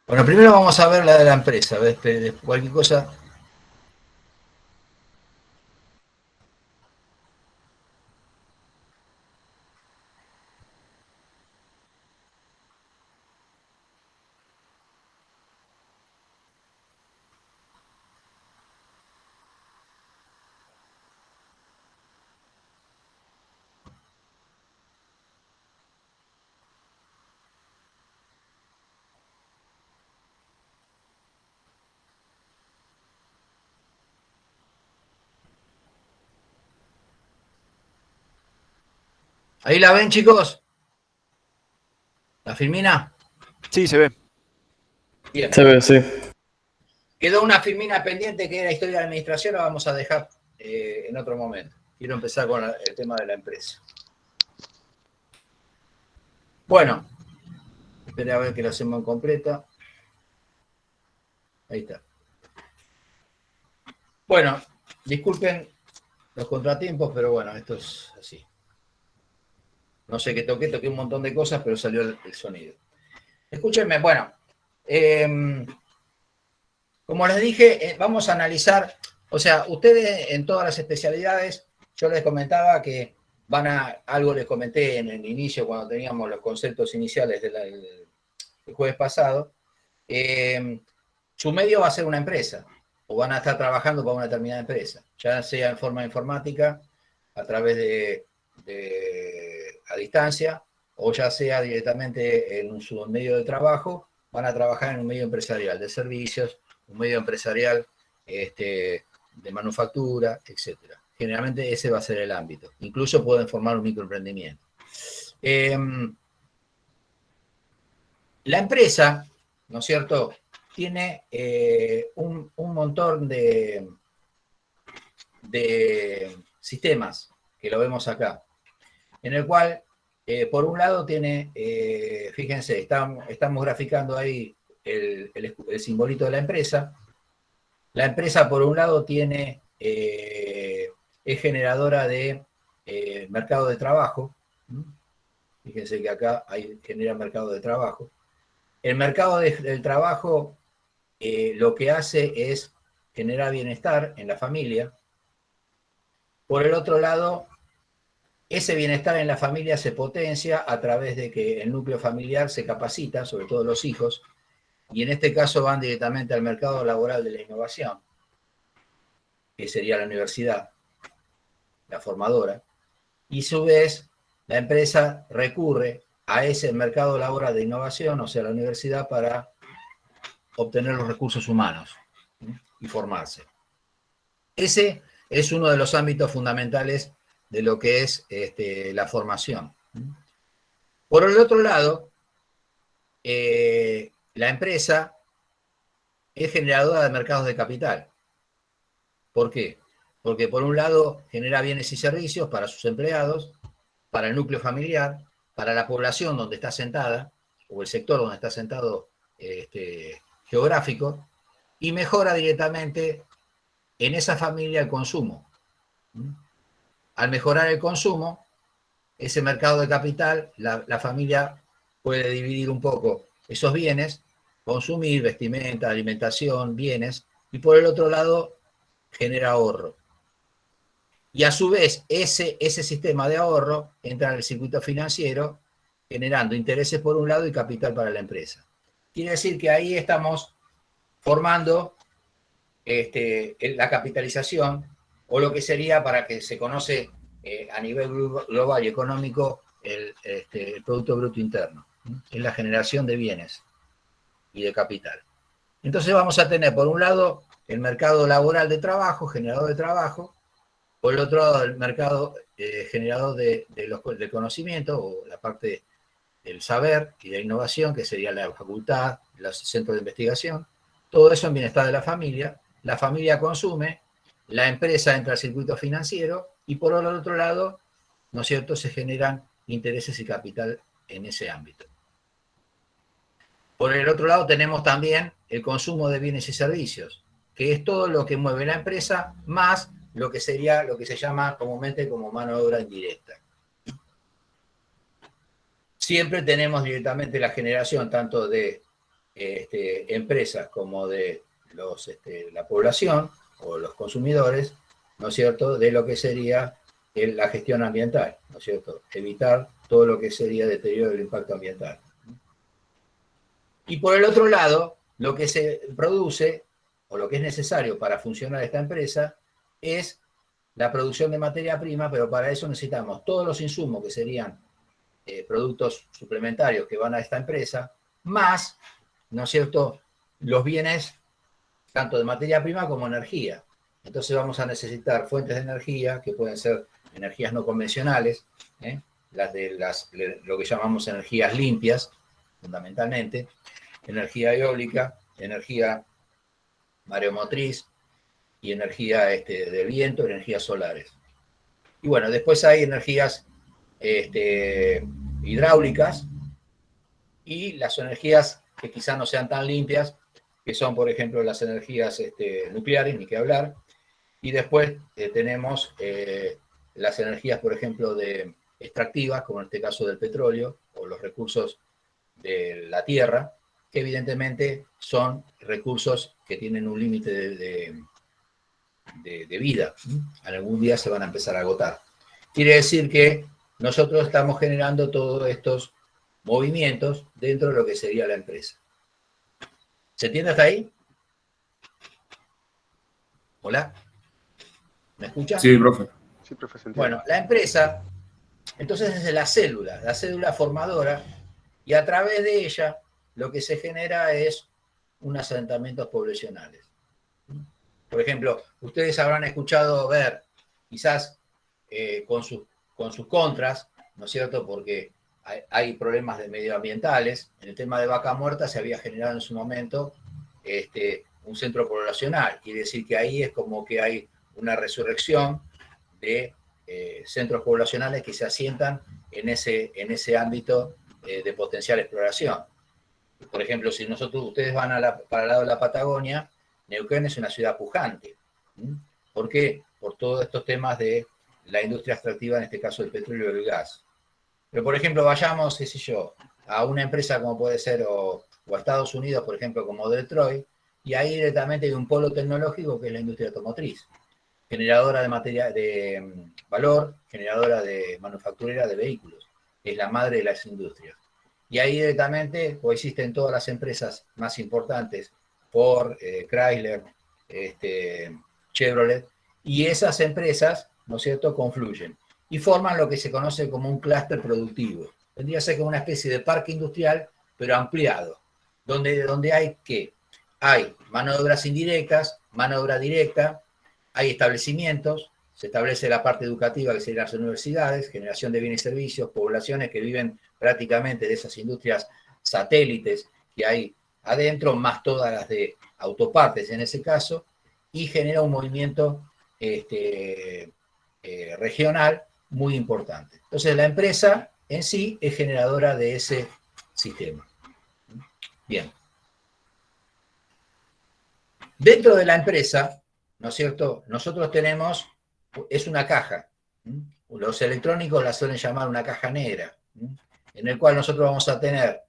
Bueno, primero vamos a ver la de la empresa, ¿ves? Cualquier cosa. ¿Ahí la ven, chicos? ¿La filmina? Sí, se ve. Bien. Se ve, sí. Quedó una filmina pendiente que era historia de la administración, la vamos a dejar en otro momento. Quiero empezar con el tema de la empresa. Bueno, espera a ver que lo hacemos en completa. Ahí está. Bueno, disculpen los contratiempos, pero bueno, esto es así. No sé qué toqué un montón de cosas, pero salió el sonido. Escúchenme, bueno, como les dije, vamos a analizar, o sea, ustedes en todas las especialidades, yo les comentaba que algo les comenté en el inicio cuando teníamos los conceptos iniciales del jueves pasado, su medio va a ser una empresa, o van a estar trabajando para una determinada empresa, ya sea en forma informática, a través a distancia, o ya sea directamente en su medio de trabajo, van a trabajar en un medio empresarial de servicios, un medio empresarial de manufactura, etc. Generalmente ese va a ser el ámbito. Incluso pueden formar un microemprendimiento. La empresa, ¿no es cierto?, tiene un montón de sistemas, que lo vemos acá, en el cual, por un lado, tiene, fíjense, estamos graficando ahí el simbolito de la empresa. La empresa, por un lado, es generadora de mercado de trabajo. Fíjense que acá genera mercado de trabajo. El mercado del trabajo lo que hace es generar bienestar en la familia. Por el otro lado, ese bienestar en la familia se potencia a través de que el núcleo familiar se capacita, sobre todo los hijos, y en este caso van directamente al mercado laboral de la innovación, que sería la universidad, la formadora, y a su vez la empresa recurre a ese mercado laboral de innovación, o sea, la universidad, para obtener los recursos humanos y formarse. Ese es uno de los ámbitos fundamentales de lo que es la formación. Por el otro lado, la empresa es generadora de mercados de capital. ¿Por qué? Porque por un lado genera bienes y servicios para sus empleados, para el núcleo familiar, para la población donde está sentada, o el sector donde está sentado geográfico, y mejora directamente en esa familia el consumo. Al mejorar el consumo, ese mercado de capital, la familia puede dividir un poco esos bienes, consumir, vestimenta, alimentación, bienes, y por el otro lado genera ahorro. Y a su vez, ese sistema de ahorro entra en el circuito financiero, generando intereses por un lado y capital para la empresa. Quiere decir que ahí estamos formando la capitalización, o lo que sería, para que se conoce a nivel global y económico, el Producto Bruto Interno. Es la generación de bienes y de capital. Entonces vamos a tener, por un lado, el mercado laboral de trabajo, generador de trabajo, por el otro lado, el mercado generador del conocimiento, o la parte del saber y de la innovación, que sería la facultad, los centros de investigación. Todo eso en bienestar de la familia consume, la empresa entra al circuito financiero, y por el otro lado, ¿no es cierto?, se generan intereses y capital en ese ámbito. Por el otro lado, tenemos también el consumo de bienes y servicios, que es todo lo que mueve la empresa, más lo que sería lo que se llama comúnmente como mano de obra indirecta. Siempre tenemos directamente la generación tanto de empresas como de la población o los consumidores, ¿no es cierto?, de lo que sería la gestión ambiental, ¿no es cierto?, evitar todo lo que sería deterioro del impacto ambiental. Y por el otro lado, lo que se produce, o lo que es necesario para funcionar esta empresa, es la producción de materia prima, pero para eso necesitamos todos los insumos que serían productos suplementarios que van a esta empresa, más, ¿no es cierto?, los bienes tanto de materia prima como energía. Entonces vamos a necesitar fuentes de energía, que pueden ser energías no convencionales, lo que llamamos energías limpias, fundamentalmente, energía eólica, energía mareomotriz y energía del viento, energías solares. Y bueno, después hay energías hidráulicas y las energías que quizás no sean tan limpias, que son, por ejemplo, las energías nucleares, ni que hablar. Y después tenemos las energías, por ejemplo, extractivas, como en este caso del petróleo, o los recursos de la tierra, que evidentemente son recursos que tienen un límite de vida. Algún día se van a empezar a agotar. Quiere decir que nosotros estamos generando todos estos movimientos dentro de lo que sería la empresa. ¿Se entiende hasta ahí? ¿Hola? ¿Me escucha? Sí, profe. Sí, profe, se entiende. Bueno, la empresa, entonces es la célula formadora, y a través de ella lo que se genera es unos asentamientos poblacionales. Por ejemplo, ustedes habrán escuchado ver, quizás con sus contras, ¿no es cierto?, porque hay problemas de medioambientales. En el tema de Vaca Muerta se había generado en su momento un centro poblacional. Quiere decir que ahí es como que hay una resurrección de centros poblacionales que se asientan en ese ámbito de potencial exploración. Por ejemplo, si ustedes van para el lado de la Patagonia, Neuquén es una ciudad pujante. ¿Por qué? Por todos estos temas de la industria extractiva, en este caso el petróleo y el gas. Pero, por ejemplo, vayamos, qué sé yo, a una empresa como puede ser, o a Estados Unidos, por ejemplo, como Detroit, y ahí directamente hay un polo tecnológico que es la industria automotriz, generadora de valor, generadora de manufacturera de vehículos, es la madre de las industrias. Y ahí directamente coexisten todas las empresas más importantes, Ford, Chrysler, Chevrolet, y esas empresas, ¿no es cierto?, confluyen y forman lo que se conoce como un clúster productivo. Tendría que ser como una especie de parque industrial, pero ampliado, donde hay ¿qué? Hay mano de obras indirectas, mano de obra directa, hay establecimientos, se establece la parte educativa, que serían las universidades, generación de bienes y servicios, poblaciones que viven prácticamente de esas industrias satélites que hay adentro, más todas las de autopartes en ese caso, y genera un movimiento regional muy importante. Entonces la empresa en sí es generadora de ese sistema. Bien. Dentro de la empresa, ¿no es cierto?, nosotros tenemos, es una caja. Los electrónicos la suelen llamar una caja negra, en el cual nosotros vamos a tener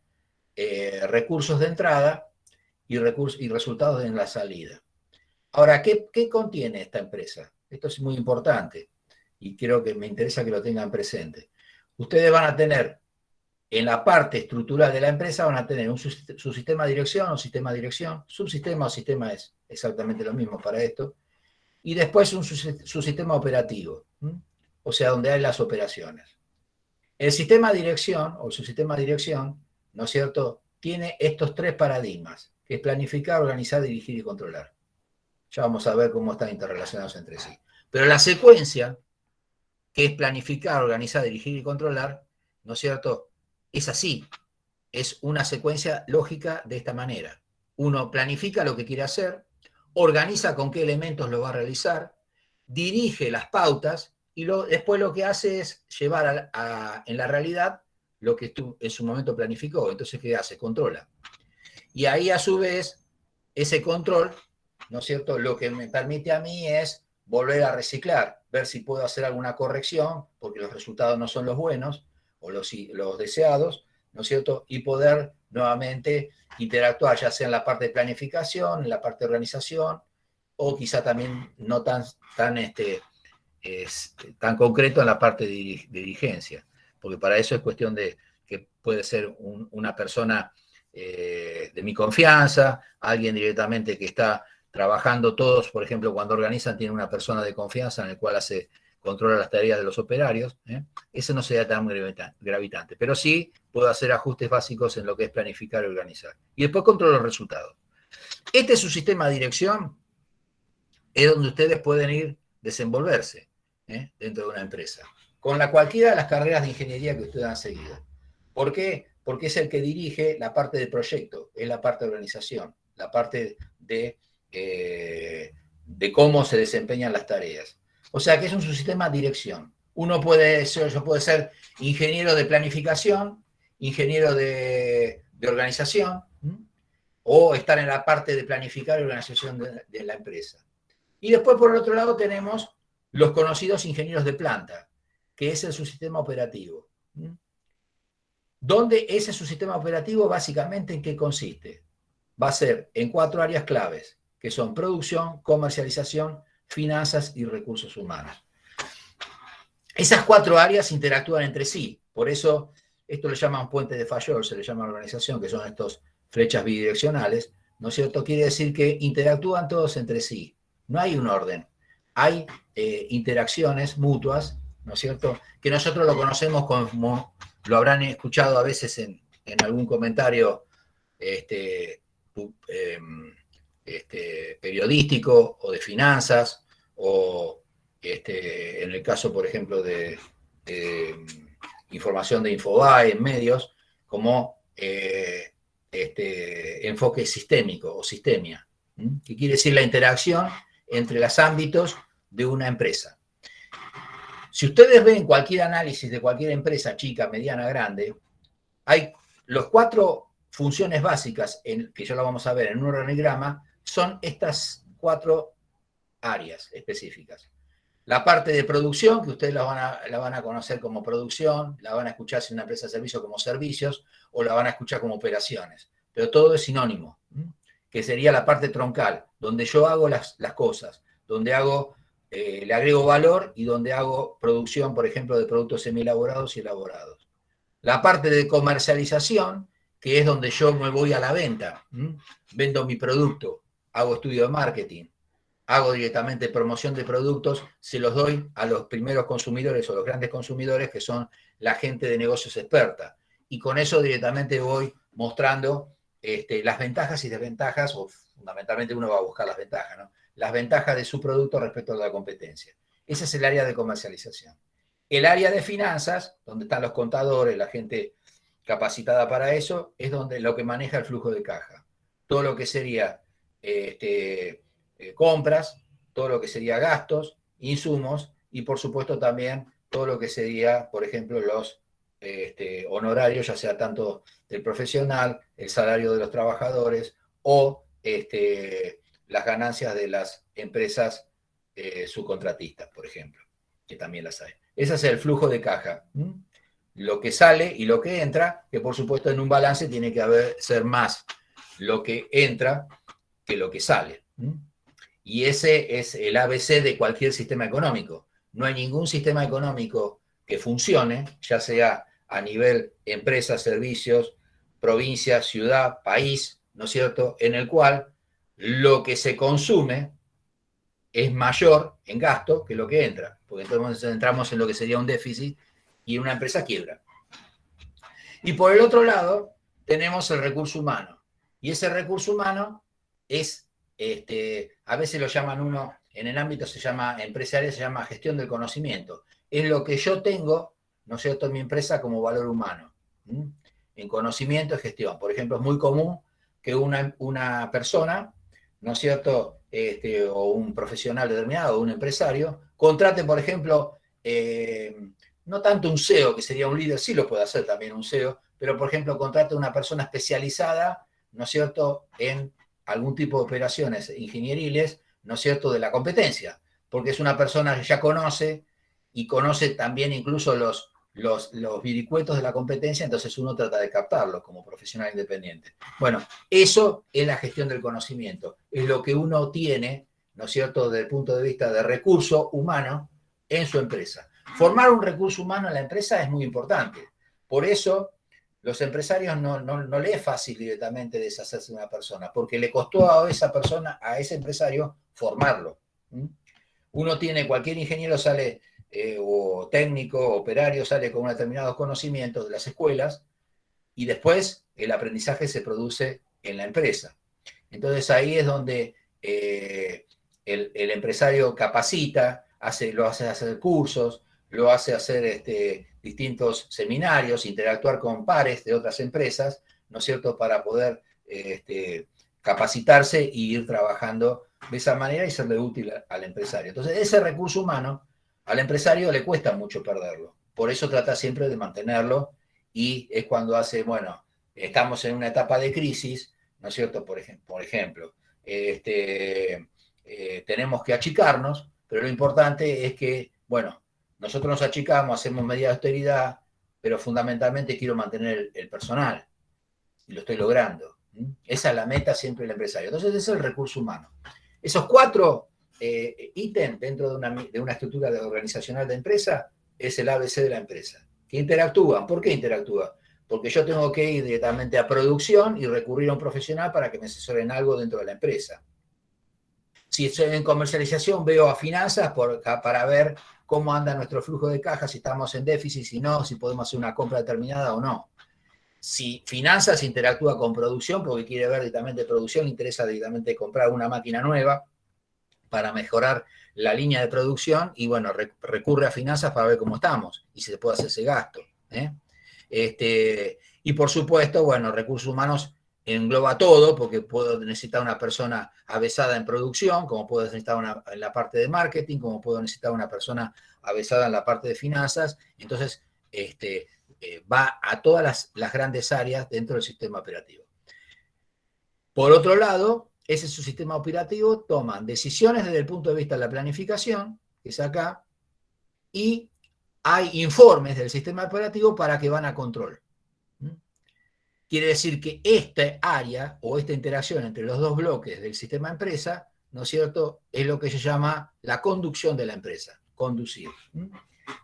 recursos de entrada y resultados en la salida. Ahora, ¿qué contiene esta empresa? Esto es muy importante y creo que me interesa que lo tengan presente. Ustedes van a tener, en la parte estructural de la empresa, van a tener un subsistema de dirección o sistema de dirección. Subsistema o sistema es exactamente lo mismo para esto. Y después un subsistema operativo, o sea, donde hay las operaciones. El sistema de dirección o el subsistema de dirección, ¿no es cierto?, tiene estos tres paradigmas, que es planificar, organizar, dirigir y controlar. Ya vamos a ver cómo están interrelacionados entre sí. Pero la secuencia, que es planificar, organizar, dirigir y controlar, ¿no es cierto?, es así. Es una secuencia lógica de esta manera. Uno planifica lo que quiere hacer, organiza con qué elementos lo va a realizar, dirige las pautas y después lo que hace es llevar en la realidad lo que en su momento planificó. Entonces, ¿qué hace? Controla. Y ahí, a su vez, ese control, ¿no es cierto?, lo que me permite a mí es volver a reciclar, ver si puedo hacer alguna corrección, porque los resultados no son los buenos o los deseados, ¿no es cierto?, y poder nuevamente interactuar, ya sea en la parte de planificación, en la parte de organización, o quizá también no tan concreto en la parte de dirigencia, porque para eso es cuestión de que puede ser una persona de mi confianza, alguien directamente que está trabajando todos, por ejemplo, cuando organizan, tiene una persona de confianza en el cual controla las tareas de los operarios, ese no sería tan gravitante, pero sí puedo hacer ajustes básicos en lo que es planificar y organizar. Y después controlo los resultados. Este es su sistema de dirección, es donde ustedes pueden ir desenvolverse dentro de una empresa, con cualquiera de las carreras de ingeniería que ustedes han seguido. ¿Por qué? Porque es el que dirige la parte del proyecto, es la parte de organización, la parte de cómo se desempeñan las tareas. O sea que es un sistema de dirección. Yo puede ser ingeniero de planificación, ingeniero de organización, o estar en la parte de planificar y organización de la empresa. Y después, por el otro lado, tenemos los conocidos ingenieros de planta, que es el subsistema operativo. ¿Dónde ese subsistema operativo básicamente en qué consiste? Va a ser en 4 áreas claves, que son producción, comercialización, finanzas y recursos humanos. Esas 4 áreas interactúan entre sí, por eso esto le llaman puente de Fayol, se le llama organización, que son estos flechas bidireccionales, ¿no es cierto? Quiere decir que interactúan todos entre sí, no hay un orden, hay interacciones mutuas, ¿no es cierto? Que nosotros lo conocemos como, lo habrán escuchado a veces en algún comentario periodístico o de finanzas, o en el caso, por ejemplo, de información de Infobae en medios, como enfoque sistémico o sistemia, que quiere decir la interacción entre los ámbitos de una empresa. Si ustedes ven cualquier análisis de cualquier empresa, chica, mediana, grande, hay los 4 funciones básicas, que ya lo vamos a ver en un organigrama, son estas 4 áreas específicas. La parte de producción, que ustedes la van a conocer como producción, la van a escuchar si una empresa de servicio como servicios, o la van a escuchar como operaciones. Pero todo es sinónimo, que sería la parte troncal, donde yo hago las cosas, donde le agrego valor y donde hago producción, por ejemplo, de productos semielaborados y elaborados. La parte de comercialización, que es donde yo me voy a la venta, vendo mi producto, hago estudio de marketing, hago directamente promoción de productos, se los doy a los primeros consumidores o los grandes consumidores, que son la gente de negocios experta. Y con eso directamente voy mostrando las ventajas y desventajas, o fundamentalmente uno va a buscar las ventajas, ¿no? Las ventajas de su producto respecto a la competencia. Ese es el área de comercialización. El área de finanzas, donde están los contadores, la gente capacitada para eso, es donde lo que maneja el flujo de caja. Todo lo que sería compras, todo lo que sería gastos, insumos, y por supuesto también todo lo que sería, por ejemplo, los honorarios, ya sea tanto del profesional, el salario de los trabajadores, o las ganancias de las empresas subcontratistas, por ejemplo, que también las hay. Ese es el flujo de caja. Lo que sale y lo que entra, que por supuesto en un balance tiene que ser más lo que entra que lo que sale. Y ese es el ABC de cualquier sistema económico. No hay ningún sistema económico que funcione, ya sea a nivel empresa, servicios, provincia, ciudad, país, ¿no es cierto?, en el cual lo que se consume es mayor en gasto que lo que entra, porque entonces entramos en lo que sería un déficit y una empresa quiebra. Y por el otro lado, tenemos el recurso humano. Y ese recurso humano es, a veces lo llaman uno, en el ámbito empresarial se llama gestión del conocimiento. Es lo que yo tengo, ¿no es cierto?, en mi empresa como valor humano. En conocimiento y gestión. Por ejemplo, es muy común que una persona, ¿no es cierto?, o un profesional determinado, o un empresario, contrate, por ejemplo, no tanto un CEO, que sería un líder, sí lo puede hacer también un CEO, pero por ejemplo contrata a una persona especializada, ¿no es cierto?, en algún tipo de operaciones ingenieriles, ¿no es cierto?, de la competencia, porque es una persona que ya conoce, y conoce también incluso los viricuetos de la competencia, entonces uno trata de captarlos como profesional independiente. Bueno, eso es la gestión del conocimiento, es lo que uno tiene, ¿no es cierto?, desde el punto de vista de recurso humano en su empresa. Formar un recurso humano en la empresa es muy importante. Por eso, los empresarios no le es fácil directamente deshacerse de una persona, porque le costó a esa persona, a ese empresario, formarlo. Uno tiene, cualquier ingeniero sale, o técnico, operario, sale con determinados conocimientos de las escuelas, y después el aprendizaje se produce en la empresa. Entonces ahí es donde el empresario capacita, lo hace hacer cursos, lo hace hacer distintos seminarios, interactuar con pares de otras empresas, ¿no es cierto?, para poder capacitarse y ir trabajando de esa manera y serle útil al empresario. Entonces, ese recurso humano al empresario le cuesta mucho perderlo. Por eso trata siempre de mantenerlo, y es cuando hace, bueno, estamos en una etapa de crisis, ¿no es cierto? Por ejemplo, tenemos que achicarnos, pero lo importante es que, bueno, nosotros nos achicamos, hacemos medidas de austeridad, pero fundamentalmente quiero mantener el personal, y lo estoy logrando. Esa es la meta siempre del empresario. Entonces, ese es el recurso humano. Esos 4 ítems dentro de una estructura organizacional de empresa es el ABC de la empresa. Que interactúan. ¿Por qué interactúan? Porque yo tengo que ir directamente a producción y recurrir a un profesional para que me asesoren algo dentro de la empresa. Si estoy en comercialización, veo a finanzas para ver cómo anda nuestro flujo de caja, si estamos en déficit, si no, si podemos hacer una compra determinada o no. Si finanzas interactúa con producción porque quiere ver directamente producción, le interesa directamente comprar una máquina nueva para mejorar la línea de producción, y bueno, recurre a finanzas para ver cómo estamos y si se puede hacer ese gasto. Y por supuesto, bueno, recursos humanos engloba todo, porque puedo necesitar una persona avesada en producción, como puedo necesitar en la parte de marketing, como puedo necesitar una persona avesada en la parte de finanzas. Entonces, va a todas las grandes áreas dentro del sistema operativo. Por otro lado, ese es su sistema operativo, toman decisiones desde el punto de vista de la planificación, que es acá, y hay informes del sistema operativo para que van a control. Quiere decir que esta área o esta interacción entre los dos bloques del sistema empresa, ¿no es cierto?, es lo que se llama la conducción de la empresa, conducir.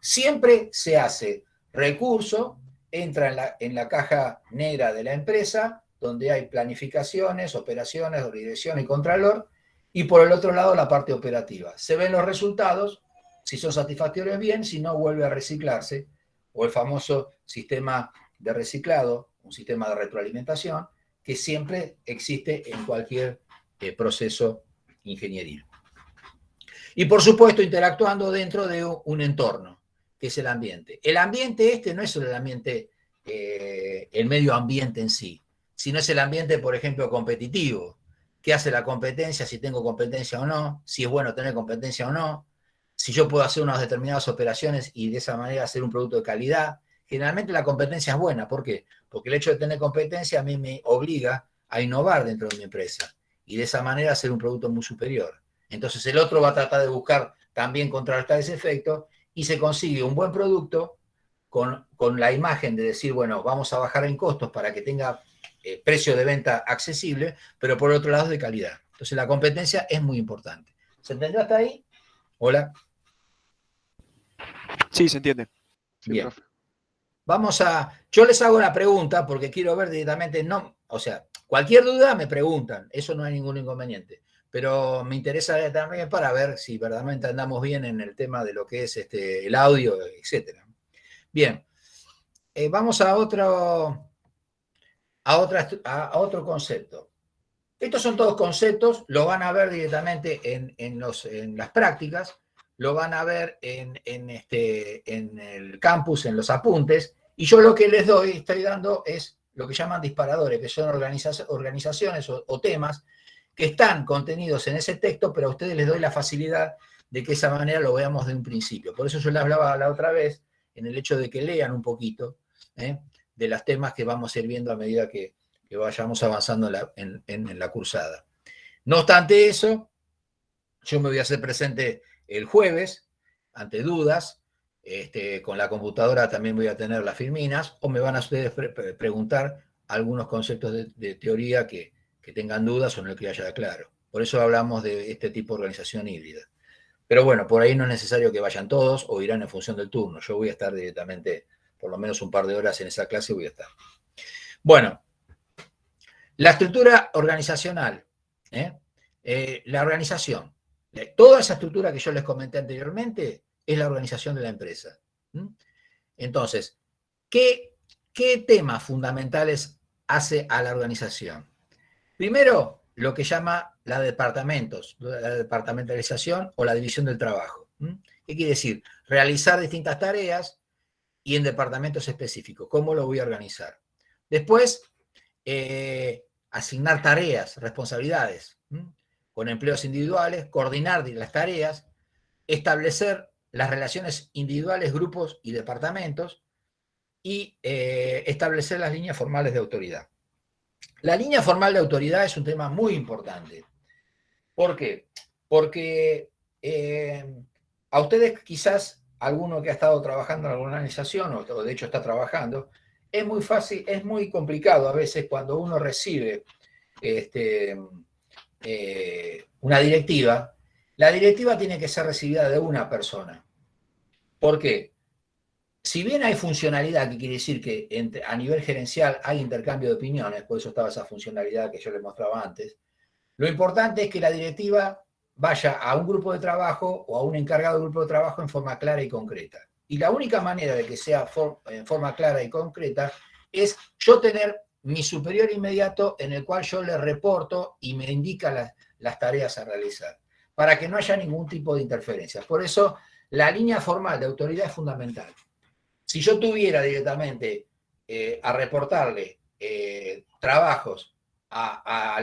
Siempre se hace recurso, entra en la caja negra de la empresa, donde hay planificaciones, operaciones, dirección y contralor, y por el otro lado la parte operativa. Se ven los resultados, si son satisfactorios bien, si no vuelve a reciclarse, o el famoso sistema de reciclado, un sistema de retroalimentación, que siempre existe en cualquier proceso ingenieril. Y por supuesto interactuando dentro de un entorno, que es el ambiente. El ambiente no es solo el ambiente, el medio ambiente en sí, sino es el ambiente, por ejemplo, competitivo. ¿Qué hace la competencia? Si tengo competencia o no, si es bueno tener competencia o no, si yo puedo hacer unas determinadas operaciones y de esa manera hacer un producto de calidad. Generalmente la competencia es buena. ¿Por qué? Porque el hecho de tener competencia a mí me obliga a innovar dentro de mi empresa y de esa manera hacer un producto muy superior. Entonces el otro va a tratar de buscar también contrarrestar ese efecto y se consigue un buen producto con la imagen de decir, bueno, vamos a bajar en costos para que tenga precio de venta accesible, pero por otro lado es de calidad. Entonces la competencia es muy importante. ¿Se entendió hasta ahí? Hola. Sí, se entiende. Sí, bien. profe. Yo les hago la pregunta porque quiero ver directamente, o sea, cualquier duda me preguntan, eso no hay ningún inconveniente, pero me interesa también para ver si verdaderamente andamos bien en el tema de lo que es el audio, etc. Bien, vamos a otro concepto. Estos son todos conceptos, lo van a ver directamente en las prácticas, lo van a ver en el campus, en los apuntes, y yo lo que les estoy dando es lo que llaman disparadores, que son organizaciones o temas que están contenidos en ese texto, pero a ustedes les doy la facilidad de que de esa manera lo veamos de un principio. Por eso yo les hablaba la otra vez, en el hecho de que lean un poquito de los temas que vamos a ir viendo a medida que vayamos avanzando en la cursada. No obstante eso, yo me voy a hacer presente el jueves, ante dudas, con la computadora también voy a tener las filminas, o me van a ustedes preguntar algunos conceptos de teoría que tengan dudas o en el que haya claro. Por eso hablamos de este tipo de organización híbrida. Pero bueno, por ahí no es necesario que vayan todos o irán en función del turno. Yo voy a estar directamente, por lo menos un par de horas en esa clase voy a estar. Bueno, la estructura organizacional, la organización, toda esa estructura que yo les comenté anteriormente es la organización de la empresa. Entonces, ¿qué temas fundamentales hace a la organización? Primero, lo que llama la departamentalización o la división del trabajo. ¿Qué quiere decir? Realizar distintas tareas y en departamentos específicos. ¿Cómo lo voy a organizar? Después, asignar tareas, responsabilidades, con empleos individuales, coordinar las tareas, establecer las relaciones individuales, grupos y departamentos y establecer las líneas formales de autoridad. La línea formal de autoridad es un tema muy importante. ¿Por qué? Porque a ustedes quizás, alguno que ha estado trabajando en alguna organización o de hecho está trabajando, es muy fácil, es muy complicado a veces cuando uno recibe una directiva. La directiva tiene que ser recibida de una persona. ¿Por qué? Si bien hay funcionalidad, que quiere decir que a nivel gerencial hay intercambio de opiniones, por eso estaba esa funcionalidad que yo les mostraba antes, lo importante es que la directiva vaya a un grupo de trabajo o a un encargado del grupo de trabajo en forma clara y concreta. Y la única manera de que sea en forma clara y concreta es yo tener mi superior inmediato en el cual yo le reporto y me indica las tareas a realizar, para que no haya ningún tipo de interferencia. Por eso la línea formal de autoridad es fundamental. Si yo tuviera directamente a reportarle trabajos a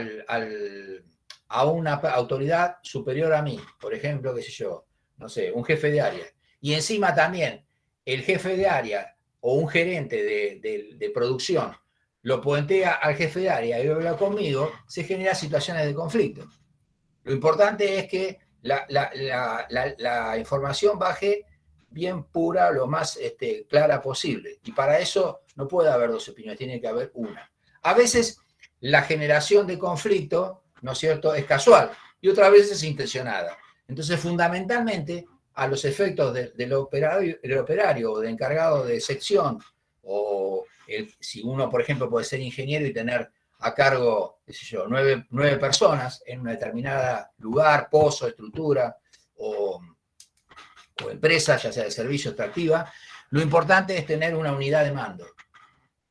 una autoridad superior a mí, por ejemplo, qué sé yo, no sé, un jefe de área, y encima también el jefe de área o un gerente de producción lo puentea al jefe de área y habla conmigo, se generan situaciones de conflicto. Lo importante es que la información baje bien pura, lo más clara posible. Y para eso no puede haber dos opiniones, tiene que haber una. A veces la generación de conflicto, ¿no es cierto?, es casual y otras veces es intencionada. Entonces, fundamentalmente, a los efectos del operario o de encargado de sección, o si uno, por ejemplo, puede ser ingeniero y tener a cargo, qué sé yo, 9 personas en un determinado lugar, pozo, estructura o empresa, ya sea de servicio extractiva, lo importante es tener una unidad de mando.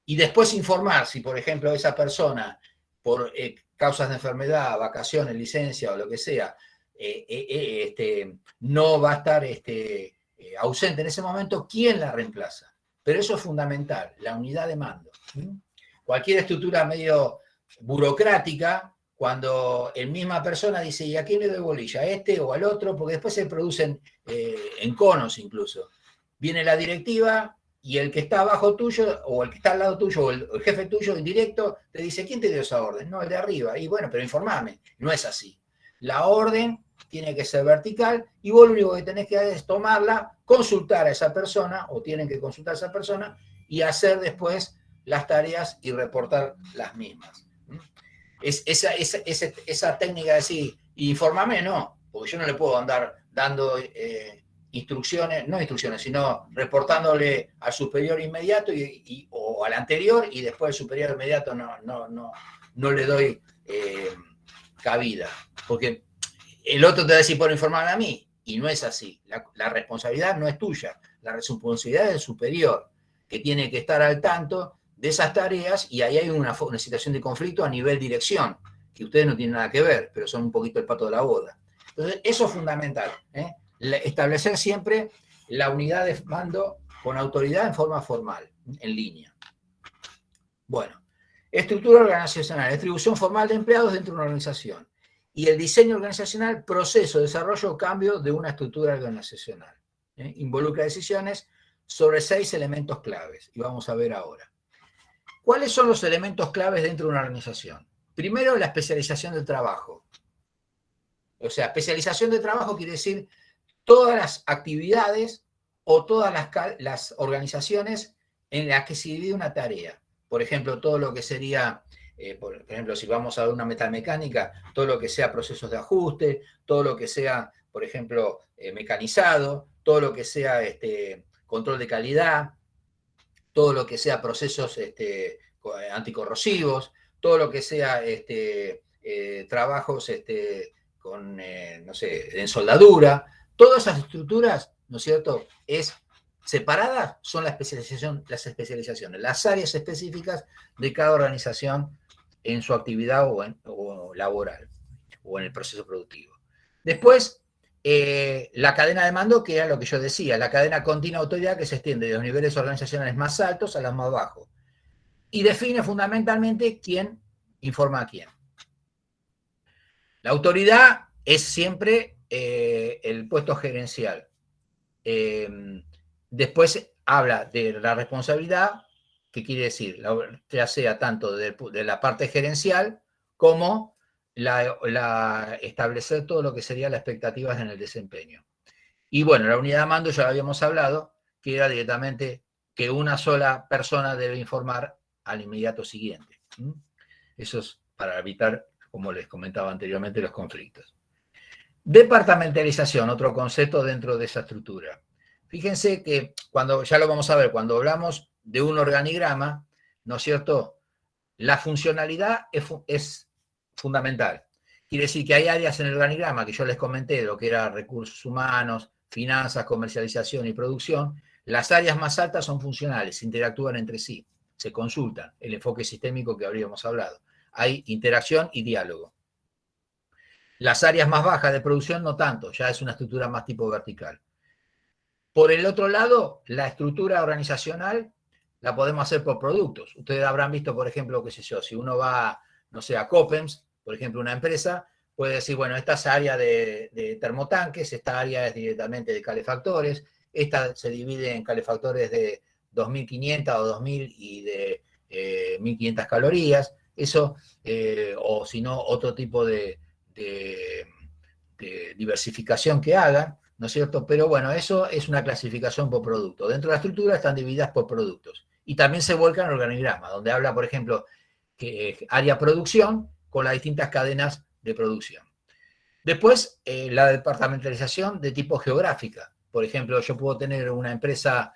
Y después informar si, por ejemplo, esa persona, por causas de enfermedad, vacaciones, licencia o lo que sea, no va a estar ausente en ese momento, ¿quién la reemplaza? Pero eso es fundamental, la unidad de mando. Cualquier estructura medio burocrática, cuando la misma persona dice, ¿y a quién le doy bolilla? ¿A este o al otro? Porque después se producen enconos incluso. Viene la directiva y el que está abajo tuyo, o el que está al lado tuyo, o el jefe tuyo en directo, te dice, ¿quién te dio esa orden? No, el de arriba. Y bueno, pero informame. No es así. La orden tiene que ser vertical y vos lo único que tenés que hacer es tomarla, consultar a esa persona, o tienen que consultar a esa persona, y hacer después las tareas y reportar las mismas. Esa técnica de decir, informame, no, porque yo no le puedo andar dando instrucciones, no instrucciones, sino reportándole al superior inmediato o al anterior, y después al superior inmediato no le doy cabida, porque el otro te va a decir por informarme a mí, y no es así. La responsabilidad no es tuya, la responsabilidad es del superior, que tiene que estar al tanto de esas tareas, y ahí hay una situación de conflicto a nivel dirección, que ustedes no tienen nada que ver, pero son un poquito el pato de la boda. Entonces, eso es fundamental, establecer siempre la unidad de mando con autoridad en forma formal, en línea. Bueno, estructura organizacional, distribución formal de empleados dentro de una organización. Y el diseño organizacional, proceso, desarrollo o cambio de una estructura organizacional. Involucra decisiones sobre 6 elementos claves, y vamos a ver ahora. ¿Cuáles son los elementos claves dentro de una organización? Primero, la especialización del trabajo. O sea, especialización de trabajo quiere decir todas las actividades o todas las organizaciones en las que se divide una tarea. Por ejemplo, todo lo que sería, por ejemplo, si vamos a ver una metalmecánica, todo lo que sea procesos de ajuste, todo lo que sea, por ejemplo, mecanizado, todo lo que sea control de calidad, todo lo que sea procesos anticorrosivos, todo lo que sea trabajos con, no sé, en soldadura, todas esas estructuras, ¿no es cierto?, separadas son las especializaciones, las áreas específicas de cada organización en su actividad o laboral o en el proceso productivo. Después, la cadena de mando, que era lo que yo decía, la cadena continua de autoridad que se extiende de los niveles organizacionales más altos a los más bajos y define fundamentalmente quién informa a quién. La autoridad es siempre el puesto gerencial. Después habla de la responsabilidad, que quiere decir, ya sea tanto de la parte gerencial como establecer todo lo que serían las expectativas en el desempeño. Y bueno, la unidad de mando ya lo habíamos hablado, que era directamente que una sola persona debe informar al inmediato siguiente. Eso es para evitar, como les comentaba anteriormente, los conflictos. Departamentalización, otro concepto dentro de esa estructura. Fíjense que cuando, ya lo vamos a ver, cuando hablamos de un organigrama, ¿no es cierto?, la funcionalidad es fundamental. Quiere decir que hay áreas en el organigrama que yo les comenté, lo que era recursos humanos, finanzas, comercialización y producción. Las áreas más altas son funcionales, interactúan entre sí, se consultan, el enfoque sistémico que habríamos hablado. Hay interacción y diálogo. Las áreas más bajas de producción no tanto, ya es una estructura más tipo vertical. Por el otro lado, la estructura organizacional la podemos hacer por productos. Ustedes habrán visto, por ejemplo, qué sé yo, si uno va, no sé, a Copems, por ejemplo, una empresa, puede decir, bueno, esta es área de termotanques, esta área es directamente de calefactores, esta se divide en calefactores de 2.500 o 2.000 y de 1.500 calorías, eso, o si no, otro tipo de diversificación que hagan, ¿no es cierto? Pero bueno, eso es una clasificación por producto. Dentro de la estructura están divididas por productos. Y también se vuelca en el organigrama, donde habla, por ejemplo, que área producción con las distintas cadenas de producción. Después, la departamentalización de tipo geográfica. Por ejemplo, yo puedo tener una empresa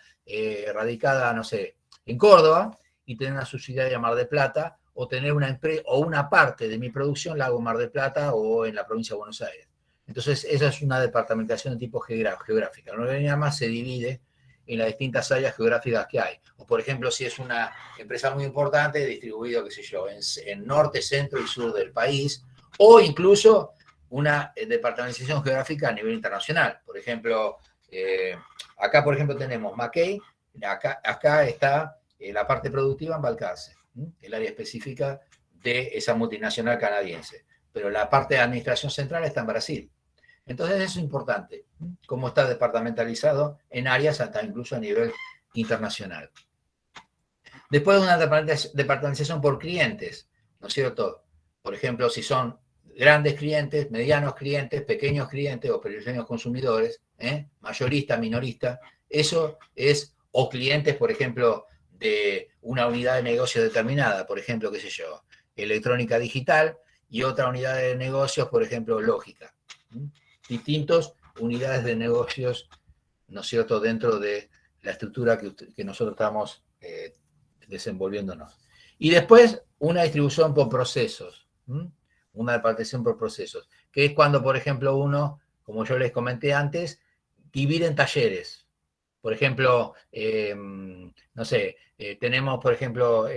radicada, no sé, en Córdoba y tener una subsidiaria en Mar del Plata, o tener una parte de mi producción la hago en Mar del Plata o en la provincia de Buenos Aires. Entonces, esa es una departamentación de tipo geográfica. El organigrama se divide en las distintas áreas geográficas que hay. O, por ejemplo, si es una empresa muy importante, distribuido, qué sé yo, en norte, centro y sur del país, o incluso una departamentalización geográfica a nivel internacional. Por ejemplo, acá, por ejemplo, tenemos McKay, acá está la parte productiva en Balcarce, el área específica de esa multinacional canadiense. Pero la parte de administración central está en Brasil. Entonces, eso es importante, cómo está departamentalizado en áreas hasta incluso a nivel internacional. Después de una departamentalización por clientes, ¿no es cierto? Por ejemplo, si son grandes clientes, medianos clientes, pequeños clientes o pequeños consumidores, mayorista, minorista, eso es, o clientes, por ejemplo, de una unidad de negocio determinada, por ejemplo, qué sé yo, electrónica digital, y otra unidad de negocios, por ejemplo, lógica. Distintas unidades de negocios, ¿no es cierto?, dentro de la estructura que nosotros estamos desenvolviéndonos. Y después una distribución por procesos, una repartición por procesos, que es cuando, por ejemplo, uno, como yo les comenté antes, divide en talleres. Por ejemplo, no sé, tenemos, por ejemplo,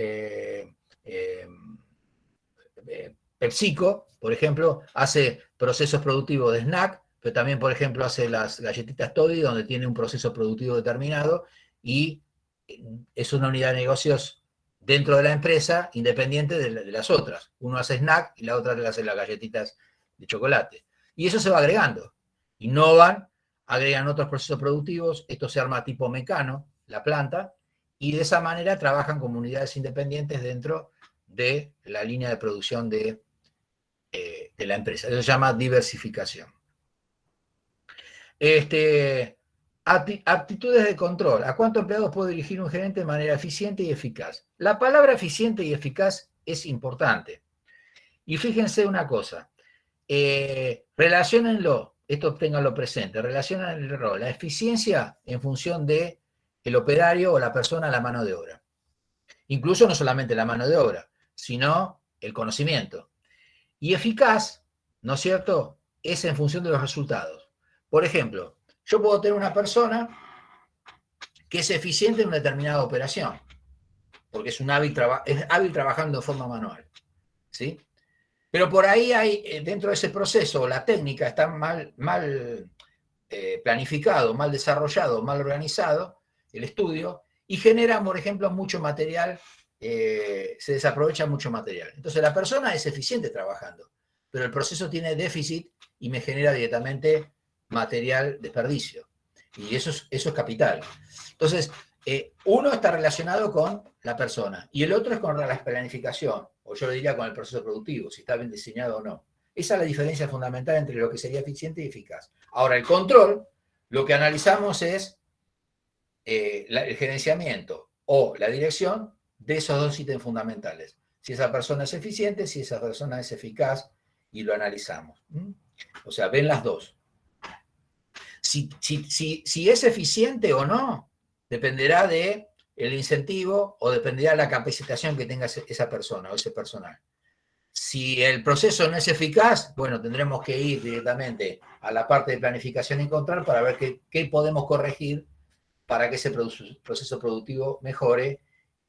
PepsiCo, por ejemplo, hace procesos productivos de snack, pero también, por ejemplo, hace las galletitas Toddy, donde tiene un proceso productivo determinado y es una unidad de negocios dentro de la empresa, independiente de las otras. Uno hace snack y la otra le hace las galletitas de chocolate. Y eso se va agregando. Innovan, agregan otros procesos productivos, esto se arma tipo mecano, la planta, y de esa manera trabajan como unidades independientes dentro de la línea de producción de la empresa. Eso se llama diversificación. Aptitudes de control. ¿A cuántos empleados puede dirigir un gerente de manera eficiente y eficaz? La palabra eficiente y eficaz es importante. Y fíjense una cosa. Relaciónenlo, esto ténganlo presente, relaciónenlo la eficiencia en función de el operario o la persona a la mano de obra. Incluso no solamente la mano de obra, sino el conocimiento. Y eficaz, ¿no es cierto?, es en función de los resultados. Por ejemplo, yo puedo tener una persona que es eficiente en una determinada operación, porque es hábil trabajando de forma manual, ¿sí? Pero por ahí hay, dentro de ese proceso, la técnica está mal planificado, mal desarrollado, mal organizado, el estudio, y genera, por ejemplo, mucho material, se desaprovecha mucho material. Entonces la persona es eficiente trabajando, pero el proceso tiene déficit y me genera directamente material desperdicio. Y eso es capital. Entonces, uno está relacionado con la persona y el otro es con la planificación, o yo le diría con el proceso productivo, si está bien diseñado o no. Esa es la diferencia fundamental entre lo que sería eficiente y eficaz. Ahora, el control, lo que analizamos es el gerenciamiento o la dirección de esos dos ítems fundamentales. Si esa persona es eficiente, si esa persona es eficaz, y lo analizamos. O sea, ven las dos. Si es eficiente o no, dependerá del incentivo o dependerá de la capacitación que tenga esa persona o ese personal. Si el proceso no es eficaz, bueno, tendremos que ir directamente a la parte de planificación y control para ver qué podemos corregir para que ese proceso productivo mejore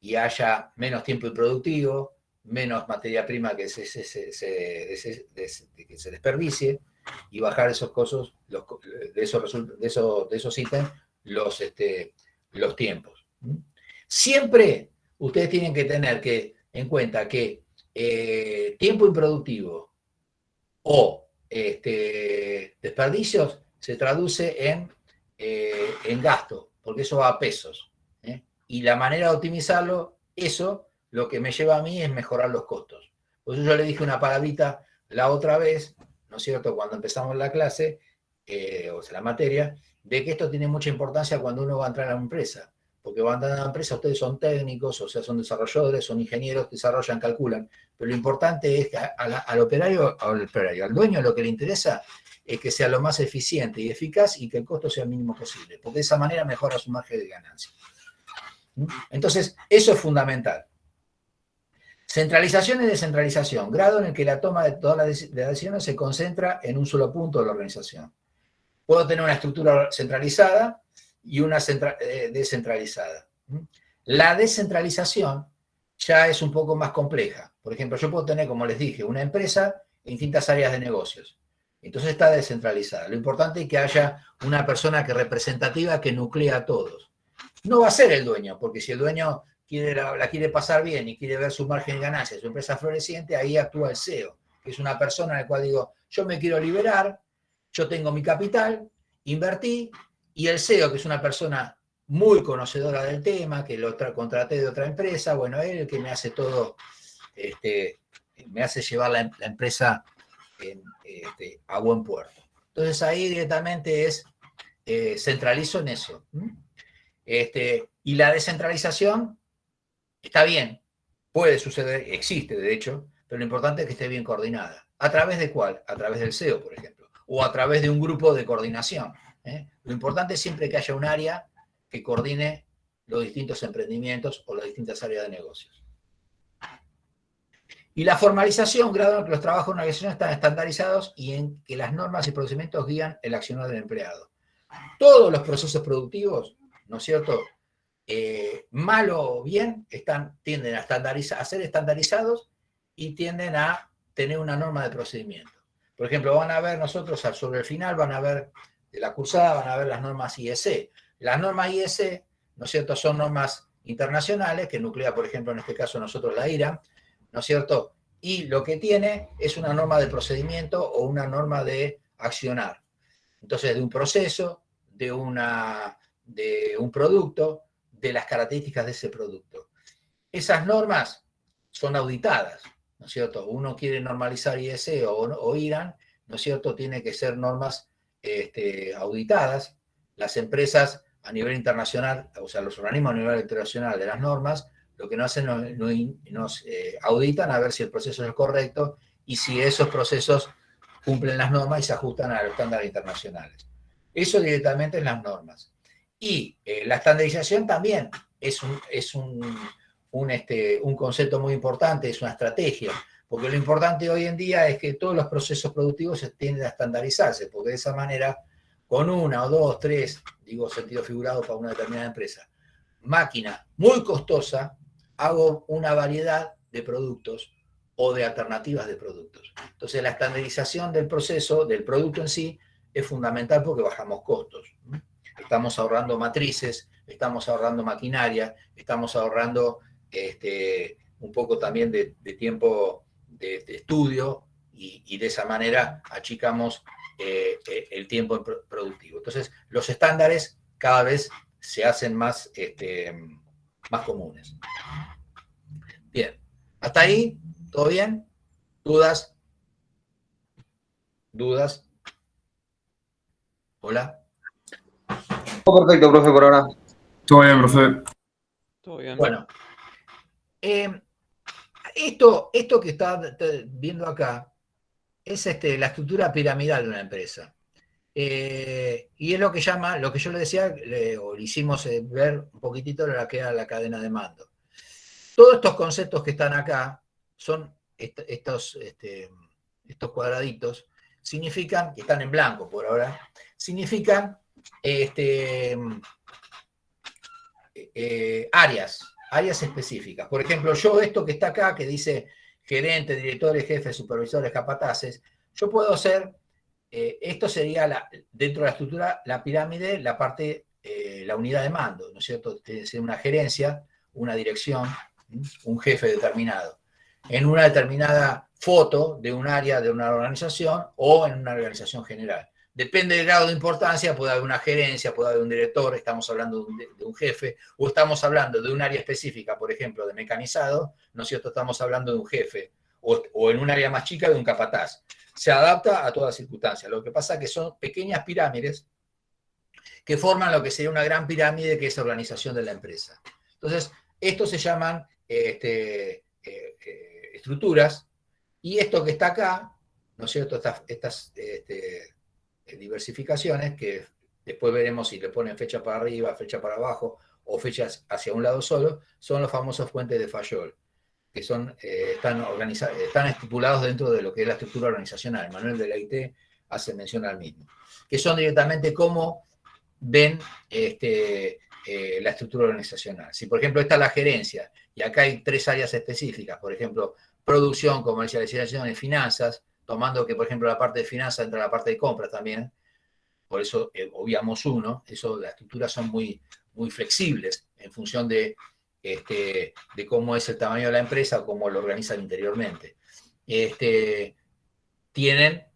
y haya menos tiempo improductivo, menos materia prima que se desperdicie y bajar esos costos, de esos ítems, los tiempos. Siempre ustedes tienen que tener en cuenta que tiempo improductivo o desperdicios se traduce en gasto, porque eso va a pesos. Y la manera de optimizarlo, eso lo que me lleva a mí es mejorar los costos. Por eso yo le dije una palabrita la otra vez, ¿no es cierto?, cuando empezamos la clase, o sea, la materia, de que esto tiene mucha importancia cuando uno va a entrar a una empresa. Porque van a entrar a una empresa, ustedes son técnicos, o sea, son desarrolladores, son ingenieros, desarrollan, calculan. Pero lo importante es que al operario, al dueño, lo que le interesa es que sea lo más eficiente y eficaz y que el costo sea el mínimo posible, porque de esa manera mejora su margen de ganancia. Entonces, eso es fundamental. Centralización y descentralización, grado en el que la toma de todas las decisiones se concentra en un solo punto de la organización. Puedo tener una estructura centralizada y una descentralizada. La descentralización ya es un poco más compleja. Por ejemplo, yo puedo tener, como les dije, una empresa en distintas áreas de negocios. Entonces está descentralizada. Lo importante es que haya una persona representativa que nuclea a todos. No va a ser el dueño, porque si el dueño la quiere pasar bien y quiere ver su margen de ganancia, su empresa floreciente, ahí actúa el CEO, que es una persona en la cual digo, yo me quiero liberar, yo tengo mi capital, invertí, y el CEO, que es una persona muy conocedora del tema, que lo contraté de otra empresa, bueno, él es el que me hace todo, me hace llevar la empresa a buen puerto. Entonces ahí directamente centralizo en eso. Y la descentralización está bien, puede suceder, existe de hecho, pero lo importante es que esté bien coordinada. ¿A través de cuál? A través del CEO, por ejemplo, o a través de un grupo de coordinación. Lo importante es siempre que haya un área que coordine los distintos emprendimientos o las distintas áreas de negocios. Y la formalización, grado en el que los trabajos de una organización están estandarizados y en que las normas y procedimientos guían el accionar del empleado. Todos los procesos productivos, ¿no es cierto?, mal o bien, tienden a ser estandarizados y tienden a tener una norma de procedimiento. Por ejemplo, van a ver nosotros sobre el final, van a ver de la cursada, van a ver las normas IEC. Las normas IEC, ¿no es cierto?, son normas internacionales que nuclea, por ejemplo, en este caso nosotros la IRA, ¿no es cierto? Y lo que tiene es una norma de procedimiento o una norma de accionar. Entonces, de un proceso, de un producto, de las características de ese producto. Esas normas son auditadas, ¿no es cierto? Uno quiere normalizar IEC o IRAN, ¿no es cierto? Tiene que ser normas auditadas. las empresas a nivel internacional, o sea, los organismos a nivel internacional de las normas, lo que no hacen nos auditan a ver si el proceso es correcto y si esos procesos cumplen las normas y se ajustan a los estándares internacionales. Eso directamente en las normas. Y la estandarización también es un concepto muy importante, es una estrategia, porque lo importante hoy en día es que todos los procesos productivos tienden a estandarizarse, porque de esa manera, con una o dos, tres, digo sentido figurado para una determinada empresa, máquina muy costosa, hago una variedad de productos o de alternativas de productos. Entonces la estandarización del proceso, del producto en sí, es fundamental porque bajamos costos. Estamos ahorrando matrices, estamos ahorrando maquinaria, estamos ahorrando un poco también de tiempo de estudio y de esa manera achicamos el tiempo productivo. Entonces, los estándares cada vez se hacen más comunes. Bien, hasta ahí, ¿todo bien? ¿Dudas? ¿Dudas? ¿Hola? Perfecto, profe, por ahora. Todo bien, profe. Todo bien. Bueno, esto que está viendo acá es la estructura piramidal de una empresa. Y es lo que lo que yo le decía, o le hicimos ver un poquitito lo que era la cadena de mando. Todos estos conceptos que están acá son estos cuadraditos, significan, que están en blanco por ahora, significan áreas específicas. Por ejemplo, yo esto que está acá, que dice gerente, directores, jefes, supervisores, capataces, yo puedo ser, esto sería dentro de la estructura, la pirámide, la parte, la unidad de mando, ¿no es cierto? Sería una gerencia, una dirección, un jefe determinado, en una determinada foto de un área de una organización o en una organización general. Depende del grado de importancia, puede haber una gerencia, puede haber un director, estamos hablando de un jefe, o estamos hablando de un área específica, por ejemplo, de mecanizado, ¿no es cierto? Estamos hablando de un jefe, o en un área más chica de un capataz. Se adapta a todas circunstancias. Lo que pasa es que son pequeñas pirámides que forman lo que sería una gran pirámide, que es la organización de la empresa. Entonces, estos se llaman estructuras, y esto que está acá, ¿no es cierto? Estas diversificaciones, que después veremos si le ponen fecha para arriba, fecha para abajo, o fechas hacia un lado solo, son los famosos puentes de Fayol, que están estipulados dentro de lo que es la estructura organizacional. El manual de la IT hace mención al mismo, que son directamente cómo ven la estructura organizacional. Si, por ejemplo, está la gerencia, y acá hay tres áreas específicas, por ejemplo, producción, comercialización y finanzas, tomando que, por ejemplo, la parte de finanzas entra la parte de compras también, por eso obviamos uno, las estructuras son muy, muy flexibles en función de cómo es el tamaño de la empresa o cómo lo organizan interiormente. Tienen